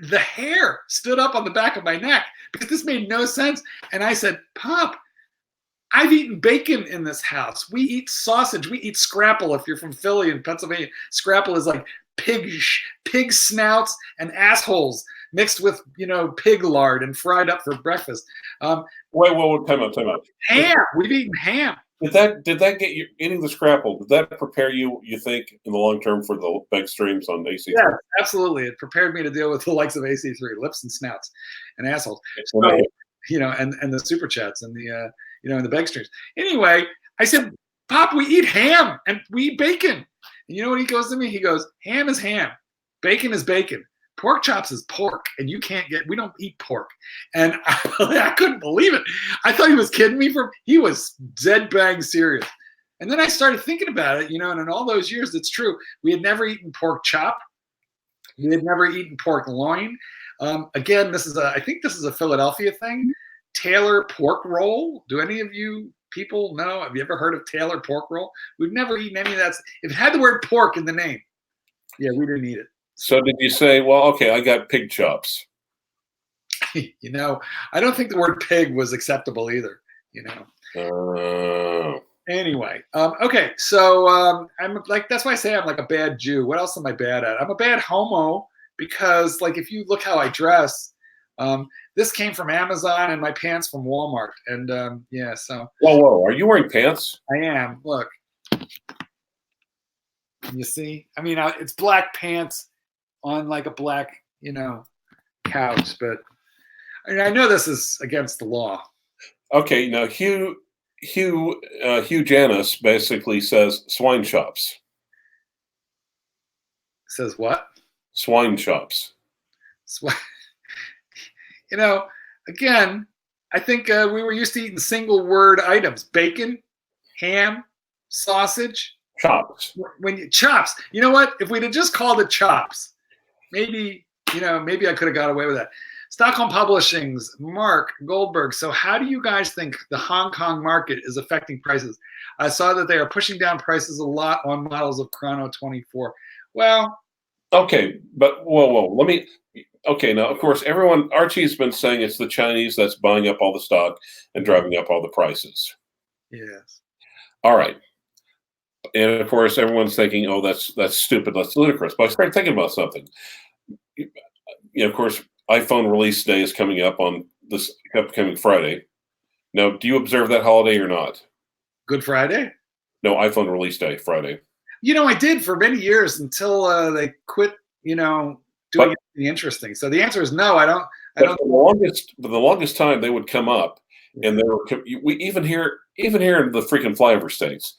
the hair stood up on the back of my neck because this made no sense. And I said, Pop, I've eaten bacon in this house. We eat sausage. We eat scrapple. If you're from Philly and Pennsylvania, scrapple is like pig snouts and assholes mixed with, pig lard and fried up for breakfast. Wait, time out. Ham. We've eaten ham. Did that get you eating the scrapple? Did that prepare you think, in the long term for the big streams on AC3? Yeah, absolutely. It prepared me to deal with the likes of AC3, lips and snouts and assholes. So, and the super chats and the and the beg streams. Anyway, I said, Pop, we eat ham and we eat bacon. And you know what he goes to me? He goes, ham is ham, bacon is bacon. Pork chops is pork, and we don't eat pork. And I couldn't believe it. I thought he was kidding me. He was dead bang serious. And then I started thinking about it, and in all those years, it's true. We had never eaten pork chop. We had never eaten pork loin. Again, I think this is a Philadelphia thing. Taylor pork roll. Do any of you people know? Have you ever heard of Taylor pork roll? We've never eaten any of that. If it had the word pork in the name, yeah, we didn't eat it. So did you say, well, okay, I got pig chops? I don't think the word pig was acceptable either, Anyway, okay, so I'm like, that's why I say I'm like a bad Jew. What else am I bad at? I'm a bad homo because, like, if you look how I dress, this came from Amazon and my pants from Walmart. And so. Whoa, are you wearing pants? I am. Look. You see? I mean, it's black pants on like a black, couch, but I know this is against the law. Okay, now Hugh Janus basically says swine chops. Says what? Swine chops. Again, I think we were used to eating single word items: bacon, ham, sausage, chops. Chops. You know what? If we'd have just called it chops, maybe I could have got away with that. Stockholm Publishing's Mark Goldberg. So how do you guys think the Hong Kong market is affecting prices? I saw that they are pushing down prices a lot on models of Chrono 24. Well, okay, but whoa. Okay, now, of course, Archie's been saying it's the Chinese that's buying up all the stock and driving up all the prices. Yes. All right. And, of course, everyone's thinking, oh, that's stupid, that's ludicrous. But I started thinking about something. Of course, iPhone release day is coming up on this upcoming Friday. Now, do you observe that holiday or not? Good Friday? No, iPhone release day, Friday. I did for many years until they quit, doing anything interesting. So the answer is no. I don't. For the longest time, they would come up, and we even here in the freaking flyover states.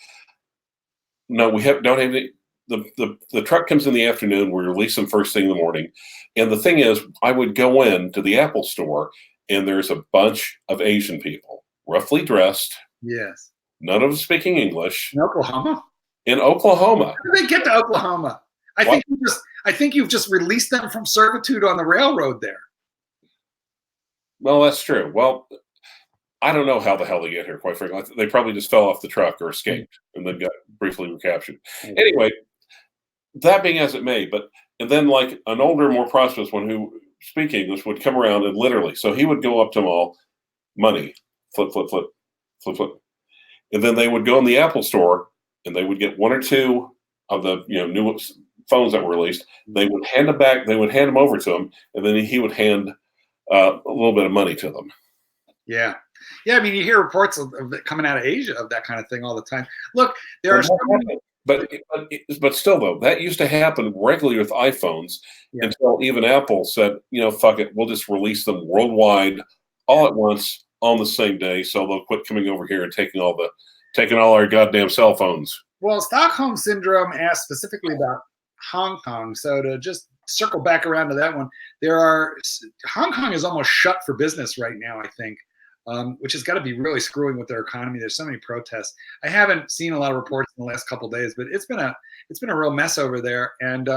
No, don't have any. The truck comes in the afternoon. We release them first thing in the morning, and the thing is, I would go in to the Apple store, and there's a bunch of Asian people, roughly dressed. Yes. None of them speaking English. In Oklahoma. How did they get to Oklahoma? I think you've just released them from servitude on the railroad there. Well, that's true. Well, I don't know how the hell they get here, quite frankly. They probably just fell off the truck or escaped and then got briefly recaptured. Mm-hmm. Anyway, that being as it may, and then like an older, more prosperous one who speak English would come around and literally, so he would go up to them all, money, flip. And then they would go in the Apple store and they would get one or two of the, phones that were released. They would hand them back. They would hand them over to him, and then he would hand a little bit of money to them. Yeah. Yeah, I mean, you hear reports of it coming out of Asia of that kind of thing all the time. Look, there are so many. But still, though, that used to happen regularly with iPhones until even Apple said, fuck it, we'll just release them worldwide all at once on the same day, so they'll quit coming over here and taking all our goddamn cell phones. Well, Stockholm Syndrome asked specifically about Hong Kong. So to just circle back around to that one, Hong Kong is almost shut for business right now, I think. Which has got to be really screwing with their economy. There's so many protests. I haven't seen a lot of reports in the last couple of days, but it's been a real mess over there. And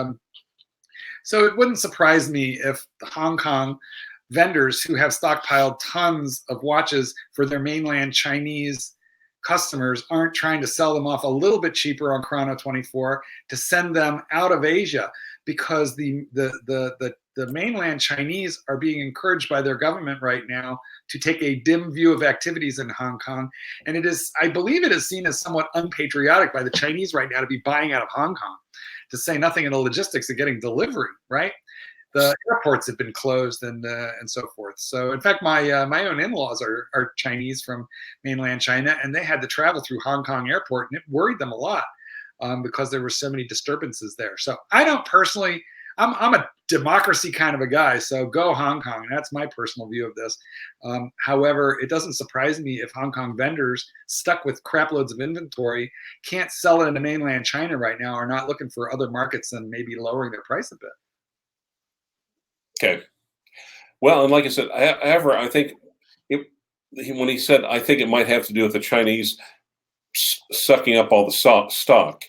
so it wouldn't surprise me if the Hong Kong vendors who have stockpiled tons of watches for their mainland Chinese customers aren't trying to sell them off a little bit cheaper on Chrono 24 to send them out of Asia, because the mainland Chinese are being encouraged by their government right now to take a dim view of activities in Hong Kong. And I believe it is seen as somewhat unpatriotic by the Chinese right now to be buying out of Hong Kong, to say nothing of the logistics of getting delivery, right? The airports have been closed and so forth. So in fact, my own in-laws are Chinese from mainland China, and they had to travel through Hong Kong airport, and it worried them a lot because there were so many disturbances there. So I don't personally, I'm a democracy kind of a guy, so go Hong Kong. That's my personal view of this. However, it doesn't surprise me if Hong Kong vendors stuck with crap loads of inventory can't sell it into mainland China right now, are not looking for other markets and maybe lowering their price a bit. Okay. Well, and like I said, however, I think when he said, I think it might have to do with the Chinese sucking up all the stock,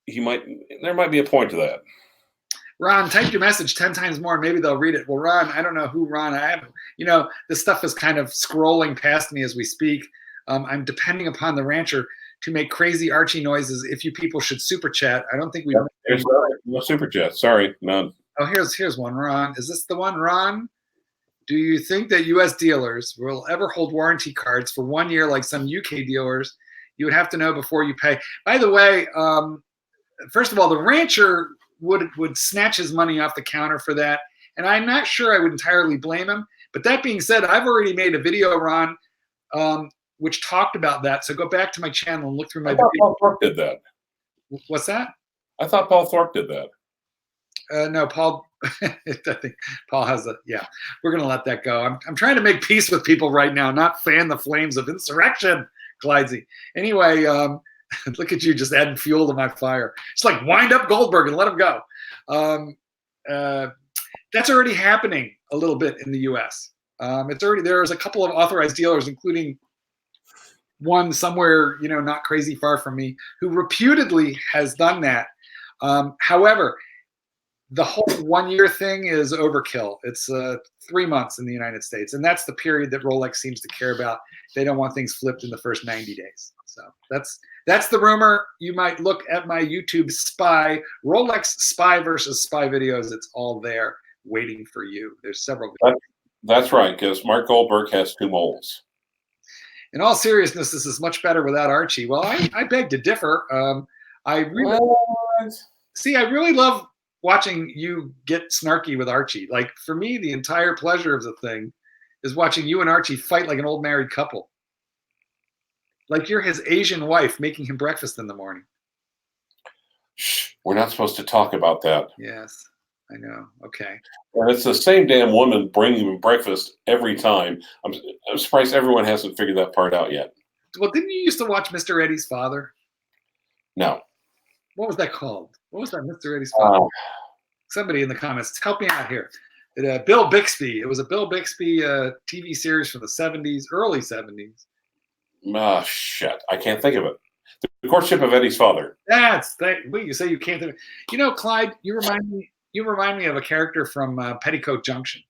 there might be a point to that. Ron, type your message 10 times more. Maybe they'll read it. Well, Ron, I don't know who Ron. This stuff is kind of scrolling past me as we speak. I'm depending upon the rancher to make crazy Archie noises. If you people should super chat, I don't think we. There's no super chat. Sorry, none. Oh, here's one, Ron. Is this the one, Ron? Do you think that U.S. dealers will ever hold warranty cards for 1 year like some UK dealers? You would have to know before you pay. By the way, first of all, the rancher would snatch his money off the counter for that, and I'm not sure I would entirely blame him. But that being said, I've already made a video, Ron, which talked about that. So go back to my channel and look through my video. Paul Thorpe did that. What's that? I thought Paul Thorpe did that. No, Paul. I think Paul has a. Yeah, we're gonna let that go. I'm trying to make peace with people right now, not fan the flames of insurrection, Clydesy. Anyway, look at you just adding fuel to my fire. It's like wind up Goldberg and let him go. That's already happening a little bit in the U.S. There's a couple of authorized dealers, including one somewhere not crazy far from me, who reputedly has done that. However, the whole 1 year thing is overkill. It's 3 months in the United States, and that's the period that Rolex seems to care about. They don't want things flipped in the first 90 days. So that's the rumor. You might look at my YouTube Rolex spy versus spy videos. It's all there waiting for you. There's several. That's right, because Mark Goldberg has 2 moles. In all seriousness, this is much better without Archie. Well, I beg to differ. I really love watching you get snarky with Archie. Like, for me, the entire pleasure of the thing is watching you and Archie fight like an old married couple. Like you're his Asian wife making him breakfast in the morning. Shh, we're not supposed to talk about that. Yes, I know. Okay. And it's the same damn woman bringing him breakfast every time. I'm surprised everyone hasn't figured that part out yet. Well, didn't you used to watch Mr. Eddie's Father? No. What was that called? What was that, Mr. Eddie's Father? Somebody in the comments, help me out here. Bill Bixby. It was a Bill Bixby TV series from the 70s, early 70s. Shit. I can't think of it. The Courtship of Eddie's Father. Wait, you say you can't think of it. Clyde, you remind me of a character from Petticoat Junction.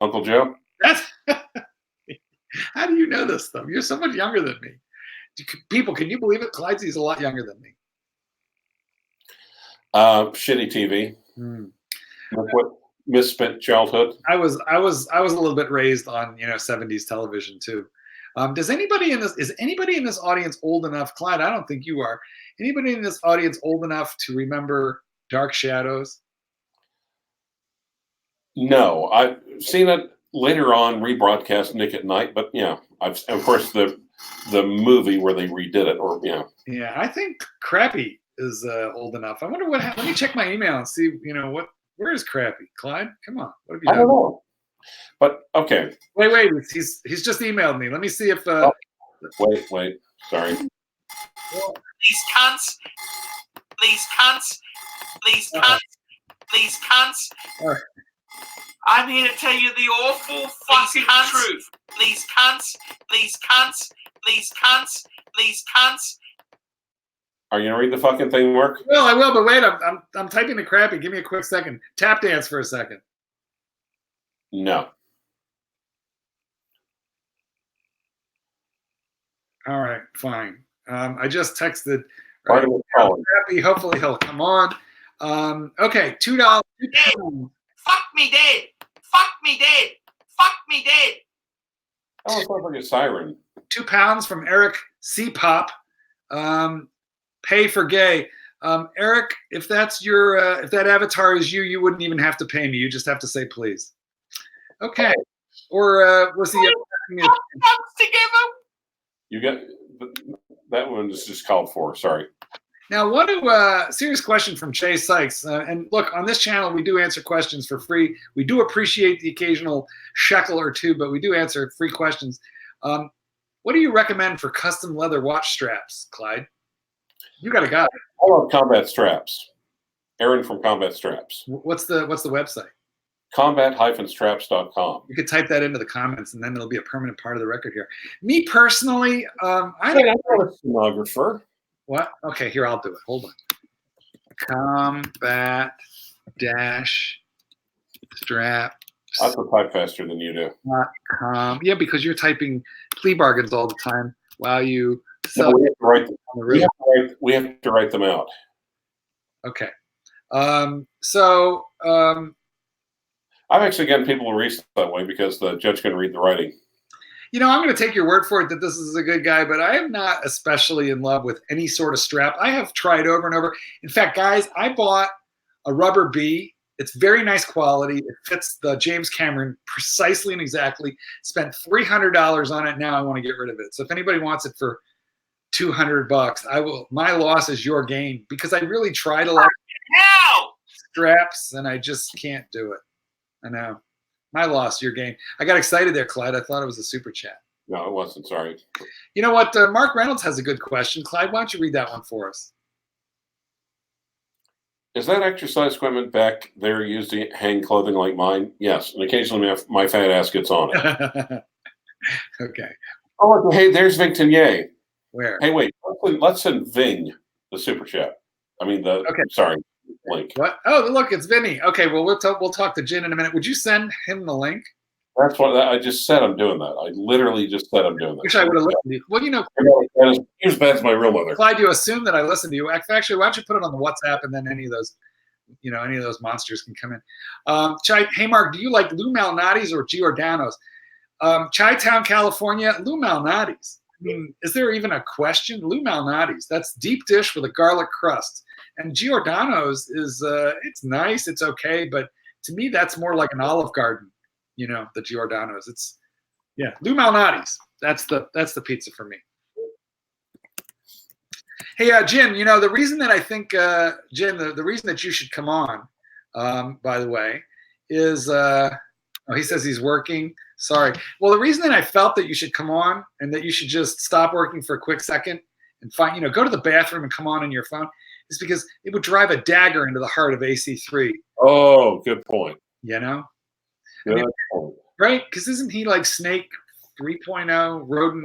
Uncle Joe? How do you know this stuff? You're so much younger than me. People, can you believe it? Clyde's a lot younger than me. Shitty TV. What misspent childhood. I was a little bit raised on 70s television too. Is anybody in this audience old enough, Clyde? I don't think you are. Anybody in this audience old enough to remember Dark Shadows? No, I've seen it later on rebroadcast Nick at Night, but yeah, I've of course the movie where they redid it, or yeah. Yeah, I think Crappy is old enough. I wonder what. Let me check my email and see. What? Where is Crappy? Clyde, come on. What have you I done? don't know, but okay. Wait. He's just emailed me. Let me see if. Wait. Sorry. These cunts. These cunts. These cunts. These cunts. All right. I'm here to tell you the awful fucking truth. These cunts. These cunts. These cunts. These cunts. Are you gonna read the fucking thing, Mark? Well, I will, but wait. I'm typing to Crappy. Give me a quick second. Tap dance for a second. No. All right, fine. I just texted. Right. Crappy. Hopefully he'll come on. Okay, $2. Fuck me dead. Fuck me dead. Fuck me dead. Oh, it sounds like a siren. £2 from Eric C. Pop. Pay for gay. Eric, if that's your if that avatar is you, you wouldn't even have to pay me. You just have to say please. Okay. Or was he together? You got that one is just called for. Sorry. Now, serious question from Chase Sykes. And look, on this channel, we do answer questions for free. We do appreciate the occasional shekel or two, but we do answer free questions. What do you recommend for custom leather watch straps, Clyde? You got a guy. I love Combat Straps. Aaron from Combat Straps. What's the website? Combat-straps.com. You could type that into the comments, and then it'll be a permanent part of the record here. Me personally, I'm not a stenographer. What? Okay, here, I'll do it. Hold on. Combat-strap. I have to type faster than you do. Yeah, because you're typing plea bargains all the time while you sell. No, we have to write them out. Okay. I've actually gotten people to read that way because the judge can read the writing. I'm going to take your word for it that this is a good guy, but I am not especially in love with any sort of strap. I have tried over and over. In fact, guys, I bought a rubber B. It's very nice quality. It fits the James Cameron precisely and exactly. Spent $300 on it. Now I want to get rid of it. So if anybody wants it for $200, I will. My loss is your gain because I really tried a lot of straps and I just can't do it. I know. My loss, your gain. I got excited there, Clyde. I thought it was a super chat. No, it wasn't. Sorry. You know what? Mark Reynolds has a good question. Clyde, why don't you read that one for us? Is that exercise equipment back there used to hang clothing like mine? Yes. And occasionally my fat ass gets on it. Okay. Oh, hey, there's Ving Tenier. Where? Hey, wait. Let's send Ving the super chat. I mean, sorry. Link. What? Oh, look, it's Vinny. Okay, well, we'll talk to Jin in a minute. Would you send him the link? That's what I just said. I'm doing that. I literally just said I'm doing that. Wish I would have listened to you. Well, Here's Ben's my real mother. Clyde, you assume that I listened to you. Actually, why don't you put it on the WhatsApp and then any of those monsters can come in. Hey, Mark, do you like Lou Malnati's or Giordano's? Chi-Town, California, Lou Malnati's. I mean, is there even a question? Lou Malnati's. That's deep dish with a garlic crust. And Giordano's is it's nice, it's okay, but to me that's more like an Olive Garden, the Giordano's. It's Lou Malnati's. That's the pizza for me. Hey, Jin, the reason that I think Jin, the reason that you should come on, by the way, is he says he's working. Sorry. Well, the reason that I felt that you should come on and that you should just stop working for a quick second and go to the bathroom and come on your phone is because it would drive a dagger into the heart of AC3. Oh, good point. Good point. Right? Because isn't he like Snake 3.0, Rodent?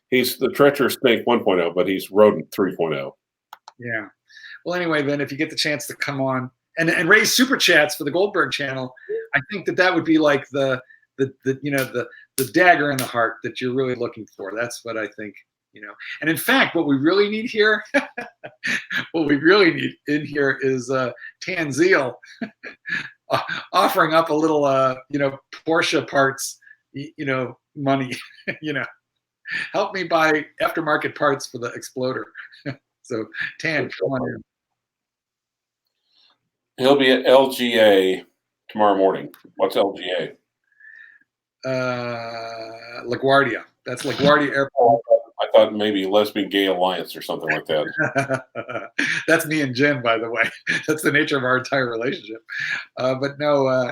He's the treacherous Snake 1.0, but he's Rodent 3.0. Yeah. Well, anyway, then if you get the chance to come on and raise super chats for the Goldberg channel, I think that would be like the dagger in the heart that you're really looking for. That's what I think. And in fact, what we really need here, is Tanzeel offering up a little, Porsche parts, money, help me buy aftermarket parts for the Exploder. So Tan, come on in. He'll be at LGA tomorrow morning. What's LGA? LaGuardia. That's LaGuardia Airport. I thought maybe Lesbian Gay Alliance or something like that. That's me and Jen, by the way. That's the nature of our entire relationship. But no,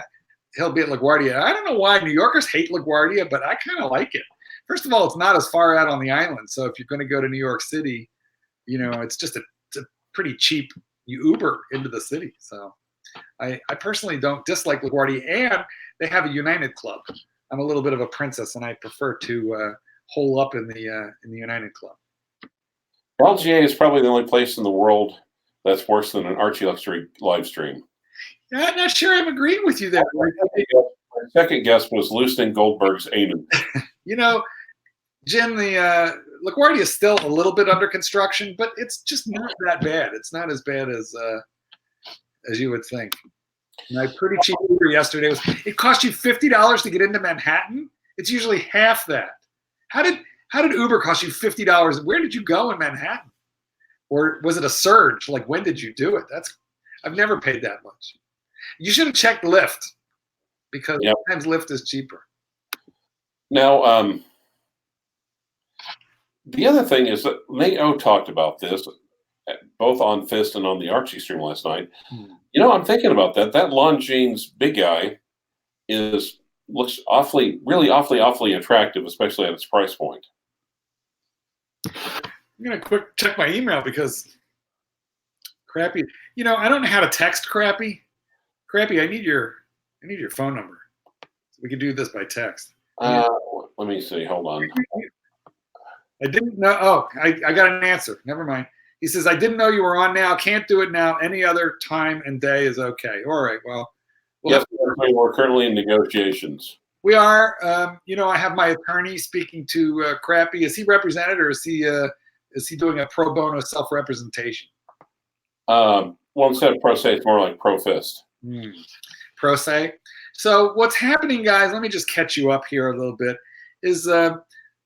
he'll be at LaGuardia. I don't know why New Yorkers hate LaGuardia, but I kind of like it. First of all, it's not as far out on the island. So if you're going to go to New York City, it's just it's a pretty cheap. You Uber into the city. So I personally don't dislike LaGuardia, and they have a United Club. I'm a little bit of a princess, and I prefer to hole up in the United Club. LGA is probably the only place in the world that's worse than an Archie live stream. Yeah, I'm not sure I'm agreeing with you there. My second guess was loosening Goldberg's anus. Jim, the LaGuardia is still a little bit under construction, but it's just not that bad. It's not as bad as you would think. My pretty cheap Uber yesterday it cost you $50 to get into Manhattan. It's usually half that. How did Uber cost you $50? Where did you go in Manhattan? Or was it a surge? Like, when did you do it? I've never paid that much. You should have checked Lyft, because sometimes Lyft is cheaper. Now, the other thing is that Nate O talked about this both on Fist and on the Archie stream last night. I'm thinking about that. That Longines big guy looks awfully attractive, especially at its price point. I'm gonna quick check my email because Crappy. I don't know how to text Crappy. Crappy, I need your phone number. So we can do this by text. Let me see. Hold on. I didn't know. Oh, I got an answer. Never mind. He says, I didn't know you were on now. Can't do it now. Any other time and day is okay. All right. Well, yes, we're currently in negotiations. We are. I have my attorney speaking to Crappy. Is he represented, or is he doing a pro bono self-representation? Well, instead of pro se, it's more like pro fist. Pro se. So what's happening, guys, let me just catch you up here a little bit, is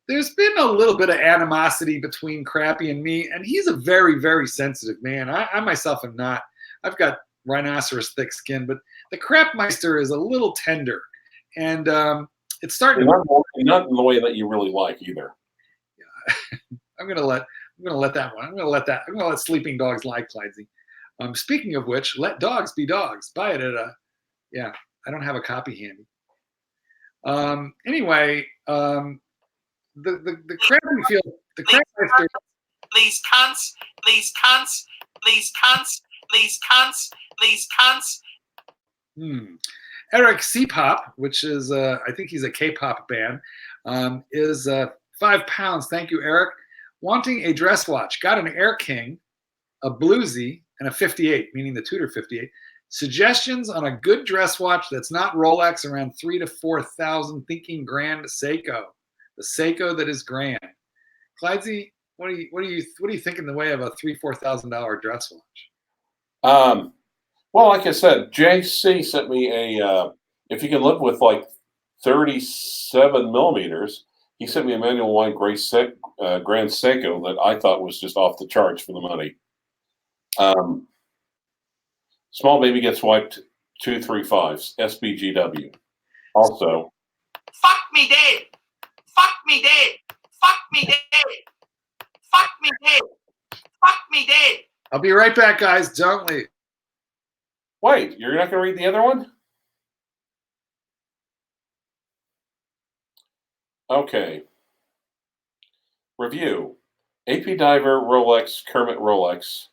there's been a little bit of animosity between Crappy and me, and he's a very, very sensitive man. I myself am not. I've got rhinoceros thick skin, but the Crapmeister is a little tender, and it's starting. Not in the way that you really like either. Yeah. I'm gonna let that one. I'm gonna let sleeping dogs lie, Clydesy. Speaking of which, let dogs be dogs. Buy it at I don't have a copy handy. Anyway. The Crappy field, the Crapmeister. These cunts, these cunts, these cunts, these cunts, these cunts. Eric C-Pop, which is I think he's a K-pop band, is £5. Thank you, Eric. Wanting a dress watch. Got an Air King, a Bluesy, and a 58, meaning the Tudor 58. Suggestions on a good dress watch that's not Rolex, around 3,000 to 4,000. Thinking Grand Seiko. The Seiko that is grand. Clydesy, what do you think in the way of a $3,000-4,000 dress watch? Well, like I said, JC sent me if you can live with like 37 millimeters, he sent me a manual wine Grand Seiko that I thought was just off the charts for the money. Small baby gets wiped 235s, SBGW. Also, fuck me dead. Fuck me dead. Fuck me dead. Fuck me dead. Fuck me dead. I'll be right back, guys. Don't leave. Wait, you're not going to read the other one? Okay. Review. AP Diver Rolex Kermit Rolex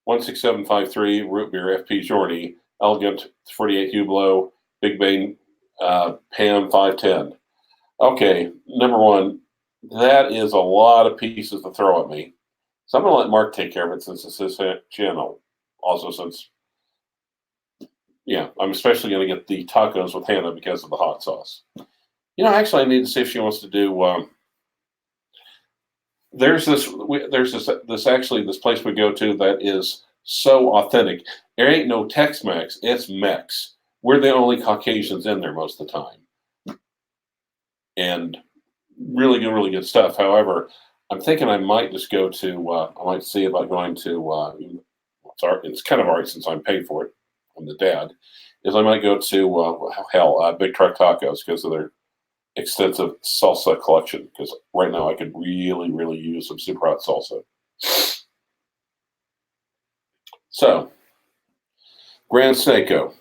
16753 Root Beer FP Jordy Elegant 48 Hublot Big Bang Pam 510. Okay, number one, that is a lot of pieces to throw at me. So I'm going to let Mark take care of it since it's his channel. Also, since, I'm especially going to get the tacos with Hannah because of the hot sauce. Actually, I need to see if she wants to do. There's this place we go to that is so authentic. There ain't no Tex-Mex, it's Mex. We're the only Caucasians in there most of the time. And really good stuff. However, I'm thinking I might just go to, I might see about going to, it's kind of alright since I'm paid for it. I'm the dad. Is I might go to Big Truck Tacos because of their extensive salsa collection. Because right now I could really, really use some super hot salsa. So, Grand Seiko,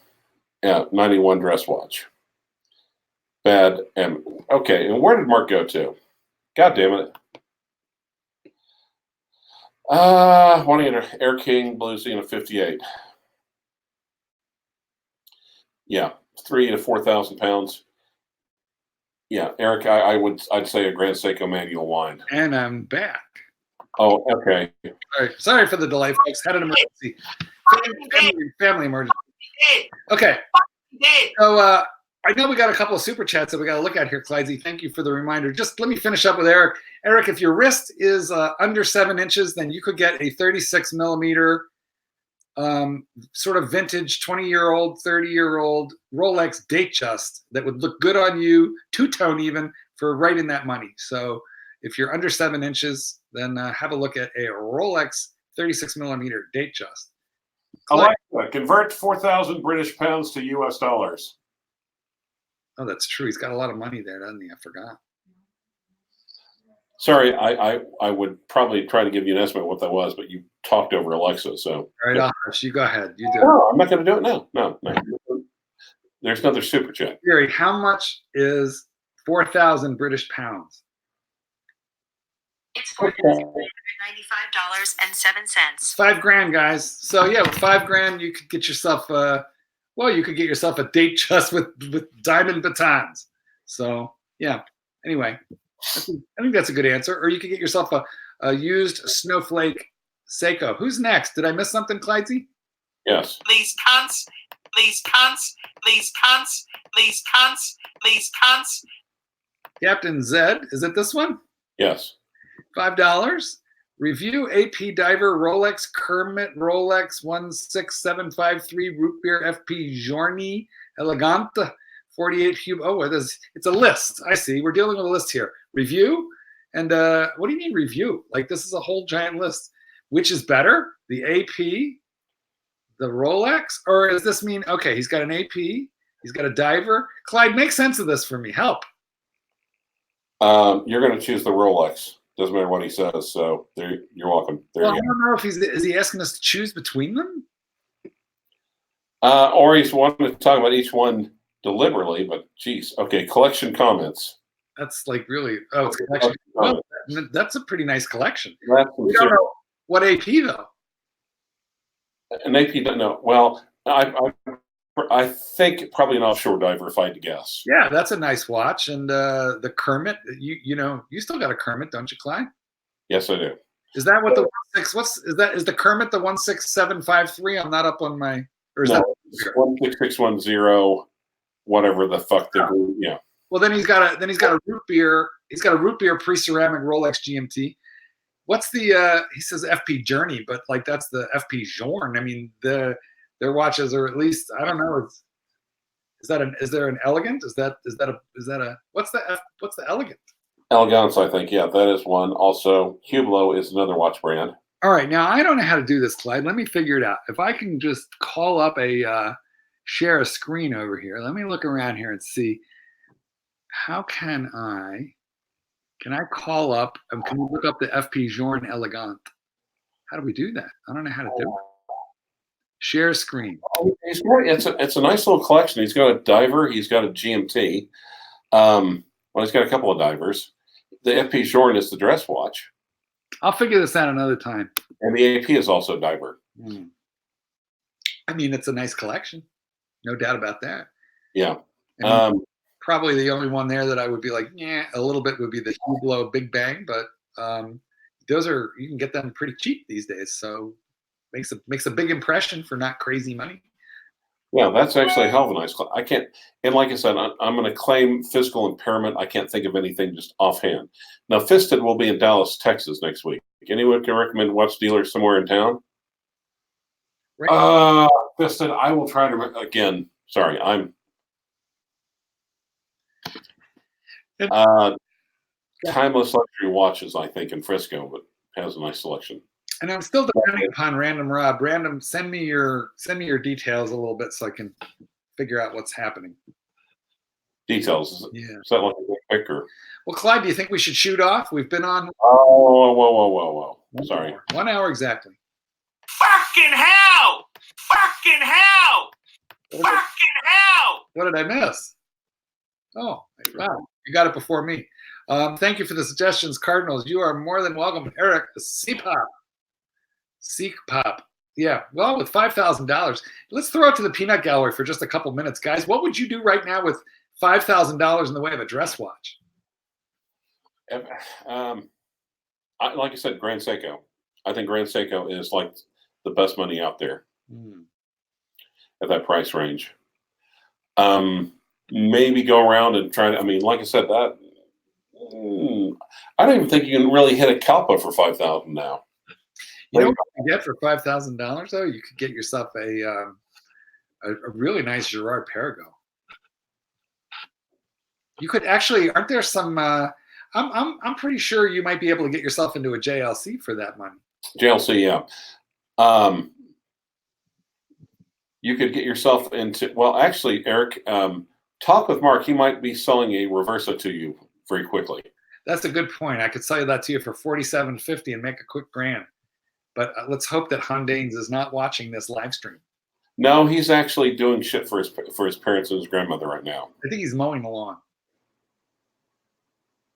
91 dress watch. Bad. Okay, and where did Mark go to? God damn it. One Air King Bluesy and a 58. Yeah, 3,000 to 4,000 pounds. Yeah, Eric, I'd say a Grand Seiko manual wine. And I'm back. Oh, okay. Sorry for the delay, folks. Had an emergency. Family emergency. Okay. So I know we got a couple of super chats that we got to look at here, Clydesy. Thank you for the reminder. Just let me finish up with Eric. Eric, if your wrist is under 7 inches, then you could get a 36 millimeter sort of vintage 20-year-old, 30-year-old Rolex Datejust that would look good on you, two-tone even, for right in that money. So if you're under 7 inches, then have a look at a Rolex 36 millimeter Datejust. Alexa, convert 4,000 British pounds to US dollars. Oh, that's true. He's got a lot of money there, doesn't he? I forgot. Sorry, I would probably try to give you an estimate of what that was, but you talked over Alexa, so. All right, yeah. You go ahead. You do it. No, I'm not going to do it now. No. There's another super chat. Gary, how much is 4,000 British pounds? It's $4,995.07. It's $5,000, guys. So yeah, with $5,000, you could get yourself you could get yourself a Datejust with diamond batons. So yeah. Anyway, I think that's a good answer. Or you could get yourself a used Snowflake Seiko. Who's next? Did I miss something, Clydesy? Yes. These cunts, these cunts, these cunts, these cunts, these cunts. Captain Zed, is it this one? Yes. $5. Review AP Diver Rolex Kermit Rolex 16753 Root Beer FP Journey Elegante 48 Hube. Oh, it's a list. I see. We're dealing with a list here. Review? And what do you mean review? Like this is a whole giant list. Which is better? The AP, the Rolex? Or does this mean, okay, he's got an AP, he's got a diver. Clyde, make sense of this for me. Help. You're going to choose the Rolex. Doesn't matter what he says. So you're welcome. There Well, you I don't know if is he asking us to choose between them? Or he's wanting to talk about each one deliberately, but geez. Okay, collection comments. That's like really, it's collection. Well, that's a pretty nice collection. We don't know what AP though. An AP, no. Well, I think probably an offshore diver, if I had to guess. Yeah, that's a nice watch. And the Kermit, you still got a Kermit, don't you, Clyde? Yes, I do. Is that what is the Kermit the 16753? I'm not up on my, or is no, that 16610, whatever the fuck yeah. Well, then he's got a root beer. He's got a root beer pre-ceramic Rolex GMT. What's the he says FP Journey, but like that's the FP Journe. I mean, their watches are at least, I don't know. Is there an elegant? Is that a what's the elegant? Elegance, I think. Yeah, that is one. Also, Hublot is another watch brand. All right, now I don't know how to do this, Clyde. Let me figure it out. If I can just call up share a screen over here. Let me look around here and see. How can I call up and can we look up the FP Journe Elegant? How do we do that? I don't know how to do it. Share screen. It's a nice little collection. He's got a diver. He's got a GMT. He's got a couple of divers. The FP Journe is the dress watch. I'll figure this out another time. And the AP is also a diver. I mean, it's a nice collection. No doubt about that. Yeah. Probably the only one there that I would be like, yeah, a little bit would be the Hublot Big Bang, but those are, you can get them pretty cheap these days. So makes a big impression for not crazy money. Yeah, that's actually a hell of a nice. I can't, and like I said, I'm going to claim physical impairment. I can't think of anything just offhand. Now, Fisted will be in Dallas, Texas next week. Anyone can recommend watch dealers somewhere in town? Fisted, I will try to, again, sorry, Timeless Luxury Watches, I think, in Frisco, but has a nice selection. And I'm still depending upon Random Rob. Random, send me your details a little bit so I can figure out what's happening. Details. Yeah. Is that like a quick or? Well, Clyde, do you think we should shoot off? We've been on. Oh, whoa. Sorry. 1 hour exactly. Fucking hell! Fucking hell! Fucking hell! What did I miss? Oh, wow. You got it before me. Thank you for the suggestions, Cardinals. You are more than welcome. Eric, C-Pop. C-Pop. Yeah, well, with $5,000, let's throw it to the peanut gallery for just a couple minutes. Guys, what would you do right now with $5,000 in the way of a dress watch? Like I said, Grand Seiko. I think Grand Seiko is like the best money out there at that price range. Maybe go around and try to, I mean, like I said, that I don't even think you can really hit a Kalpa for $5,000 now. You know what you get for $5,000 though? You could get yourself a really nice Gerard Perregaux. You could actually, aren't there some? I'm pretty sure you might be able to get yourself into a JLC for that money. JLC, yeah. You could get yourself into. Well, actually, Eric, talk with Mark. He might be selling a Reverso to you very quickly. That's a good point. I could sell you that to you for $47.50 and make a quick grand. But let's hope that Hondanes is not watching this live stream. No, he's actually doing shit for his parents and his grandmother right now. I think he's mowing the lawn.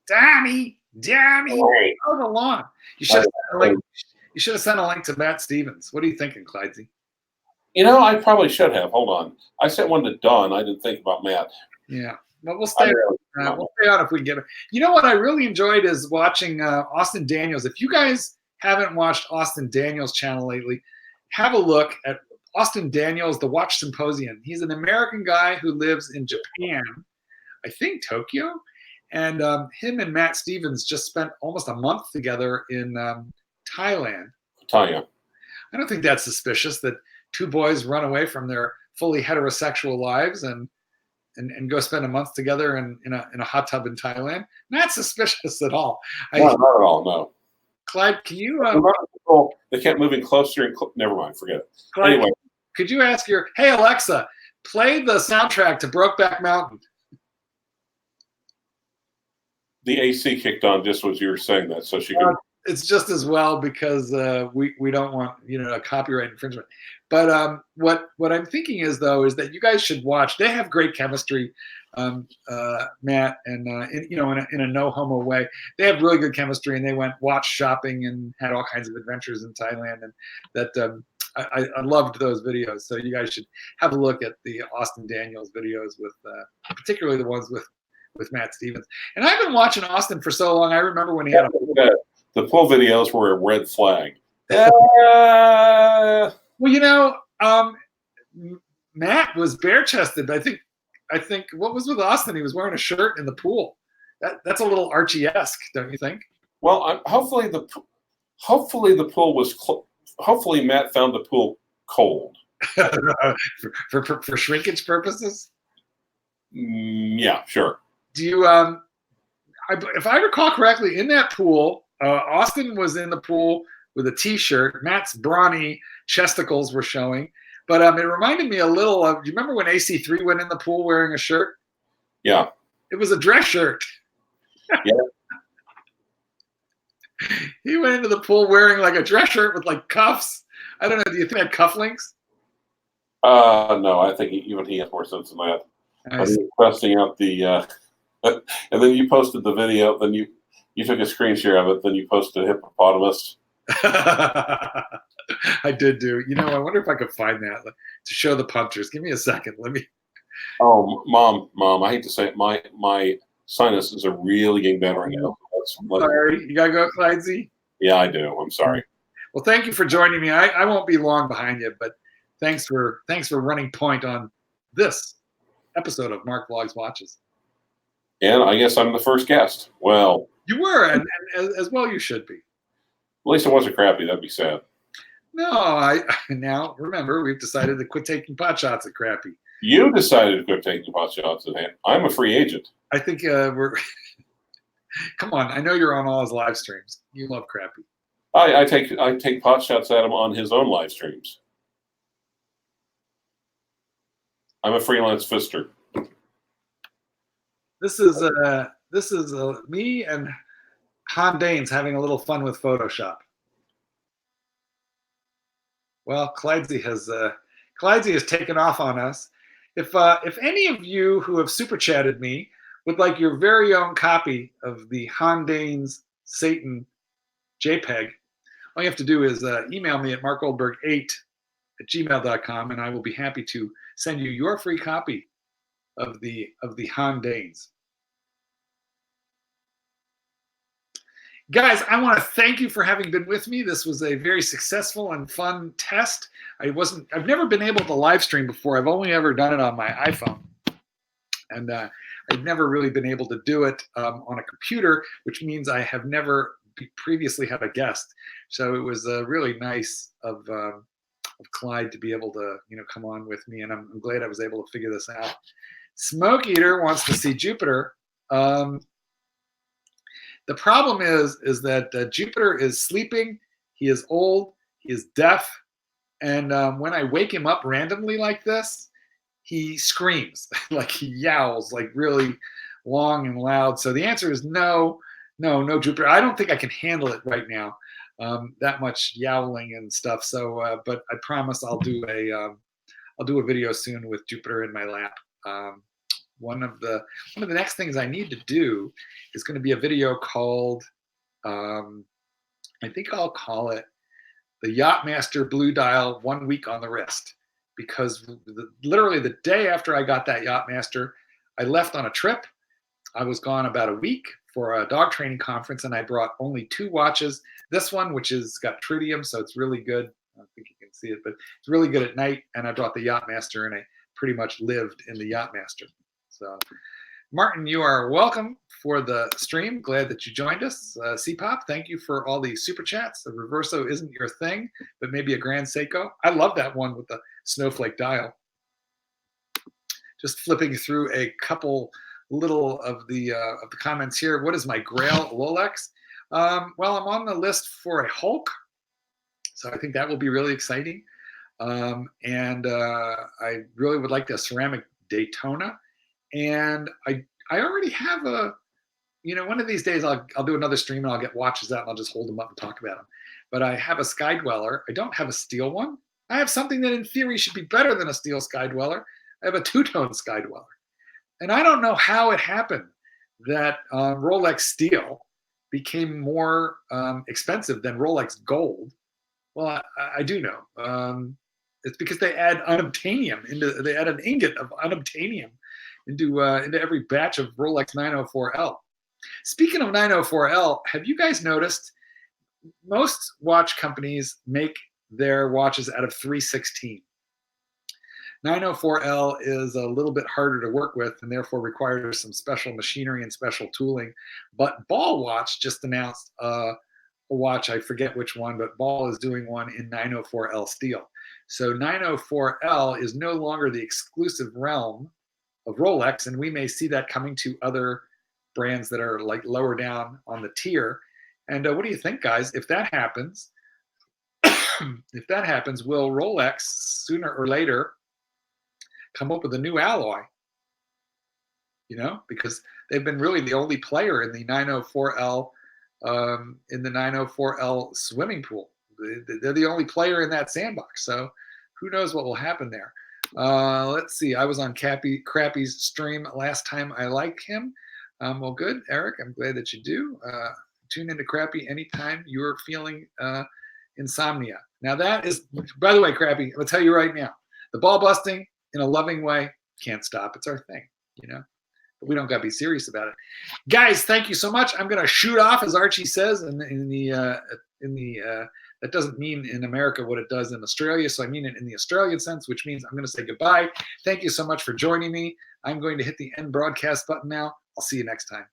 Dammy, Right. mow the lawn. You should have sent a link to Matt Stevens. What are you thinking, Clydesy? You know, I probably should have. Hold on. I sent one to Dawn. I didn't think about Matt. Yeah. Well, we'll stay on if we can get it. You know what I really enjoyed is watching Austin Daniels. If you guys haven't watched Austin Daniels' channel lately, have a look at Austin Daniels, the Watch Symposium. He's an American guy who lives in Japan, I think Tokyo. And him and Matt Stevens just spent almost a month together in Thailand. Tanya. I don't think that's suspicious that two boys run away from their fully heterosexual lives and go spend a month together in a hot tub in Thailand. Not suspicious at all. No, not at all. No. Clyde, can you? They kept moving closer and never mind. Forget it. Clyde, anyway, could you ask hey Alexa, play the soundtrack to Brokeback Mountain? The AC kicked on just as you were saying that, so she could. It's just as well because we don't want a copyright infringement. But what I'm thinking is that you guys should watch. They have great chemistry, Matt, and in a no homo way. They have really good chemistry, and they went watch shopping and had all kinds of adventures in Thailand, and that I loved those videos. So you guys should have a look at the Austin Daniels videos with particularly the ones with Matt Stevens. And I've been watching Austin for so long. I remember when he had the pull videos were a red flag. Well, Matt was bare-chested. I think what was with Austin? He was wearing a shirt in the pool. That's a little Archie-esque, don't you think? Well, hopefully the pool was. Hopefully Matt found the pool cold. for shrinkage purposes. Yeah, sure. Do you? If I recall correctly, in that pool, Austin was in the pool with a T-shirt. Matt's brawny chesticles were showing, but it reminded me a little of. Do you remember when AC3 went in the pool wearing a shirt? Yeah, it was a dress shirt. Yeah. He went into the pool wearing like a dress shirt with like cuffs. I don't know. Do you think that cufflinks? No, I think even he has more sense than that. I was testing out the, and then you posted the video. Then you took a screen share of it. Then you posted a hippopotamus. I did do. I wonder if I could find that to show the punchers. Give me a second. Let me. Oh, mom! I hate to say it. My sinuses are really getting bad right now. Sorry, you gotta go, Clydesy. Yeah, I do. I'm sorry. Well, thank you for joining me. I won't be long behind you, but thanks for running point on this episode of Mark Vlogs Watches. And I guess I'm the first guest. Well, you were, and as well you should be. At least it wasn't crappy. That'd be sad. No, now remember we've decided to quit taking pot shots at crappy. You decided to quit taking pot shots at him. I'm a free agent. I think we're. Come on, I know you're on all his live streams. You love crappy. I take pot shots at him on his own live streams. I'm a freelance fister. This is me and Han Danes having a little fun with Photoshop. Well, Clydesy has taken off on us. If any of you who have super chatted me would like your very own copy of the Han Danes Satan JPEG, all you have to do is email me at markgoldberg8@gmail.com, and I will be happy to send you your free copy of the Han Danes. Guys, I want to thank you for having been with me. This was a very successful and fun test. I've never been able to live stream before. I've only ever done it on my iPhone. And I've never really been able to do it on a computer, which means I have never previously had a guest. So it was really nice of Clyde to be able to, come on with me. And I'm glad I was able to figure this out. Smoke Eater wants to see Jupiter. The problem is that Jupiter is sleeping. He is old. He is deaf. And when I wake him up randomly like this, he screams, like he yowls, like really long and loud. So the answer is no, Jupiter. I don't think I can handle it right now, that much yowling and stuff. So, but I promise I'll do a video soon with Jupiter in my lap. One of the next things I need to do is going to be a video called, I think I'll call it the Yachtmaster Blue Dial 1 week on the wrist, because literally the day after I got that Yachtmaster, I left on a trip. I was gone about a week for a dog training conference, and I brought only 2 watches. This one, which has got tritium, so it's really good. I don't think you can see it, but it's really good at night. And I brought the Yachtmaster, and I pretty much lived in the Yachtmaster. So, Martin, you are welcome for the stream. Glad that you joined us. C-Pop, thank you for all the super chats. The Reverso isn't your thing, but maybe a Grand Seiko. I love that one with the snowflake dial. Just flipping through a couple little of the comments here. What is my Grail Rolex? Well, I'm on the list for a Hulk, so I think that will be really exciting. And I really would like the ceramic Daytona. And I already have one of these days I'll do another stream and I'll get watches out and I'll just hold them up and talk about them. But I have a Sky Dweller. I don't have a steel one. I have something that in theory should be better than a steel Sky Dweller. I have a two-tone Sky Dweller. And I don't know how it happened that Rolex steel became more expensive than Rolex gold. Well, I do know. It's because they add unobtainium they add an ingot of unobtainium into every batch of Rolex 904L. Speaking of 904L, have you guys noticed most watch companies make their watches out of 316? 904L is a little bit harder to work with and therefore requires some special machinery and special tooling. But Ball Watch just announced a watch, I forget which one, but Ball is doing one in 904L steel. So 904L is no longer the exclusive realm of Rolex, and we may see that coming to other brands that are like lower down on the tier. And what do you think, guys? If that happens, will Rolex sooner or later come up with a new alloy? Because they've been really the only player in the 904L swimming pool. They're the only player in that sandbox. So who knows what will happen there? Let's see. I was on Crappy's stream last time. I like him. Well, good, Eric. I'm glad that you do. Tune into Crappy anytime you're feeling insomnia. Now that is, by the way, Crappy, I'll tell you right now, the ball busting in a loving way, can't stop. It's our thing, But we don't got to be serious about it. Guys, thank you so much. I'm going to shoot off, as Archie says, that doesn't mean in America what it does in Australia. So I mean it in the Australian sense, which means I'm going to say goodbye. Thank you so much for joining me. I'm going to hit the end broadcast button now. I'll see you next time.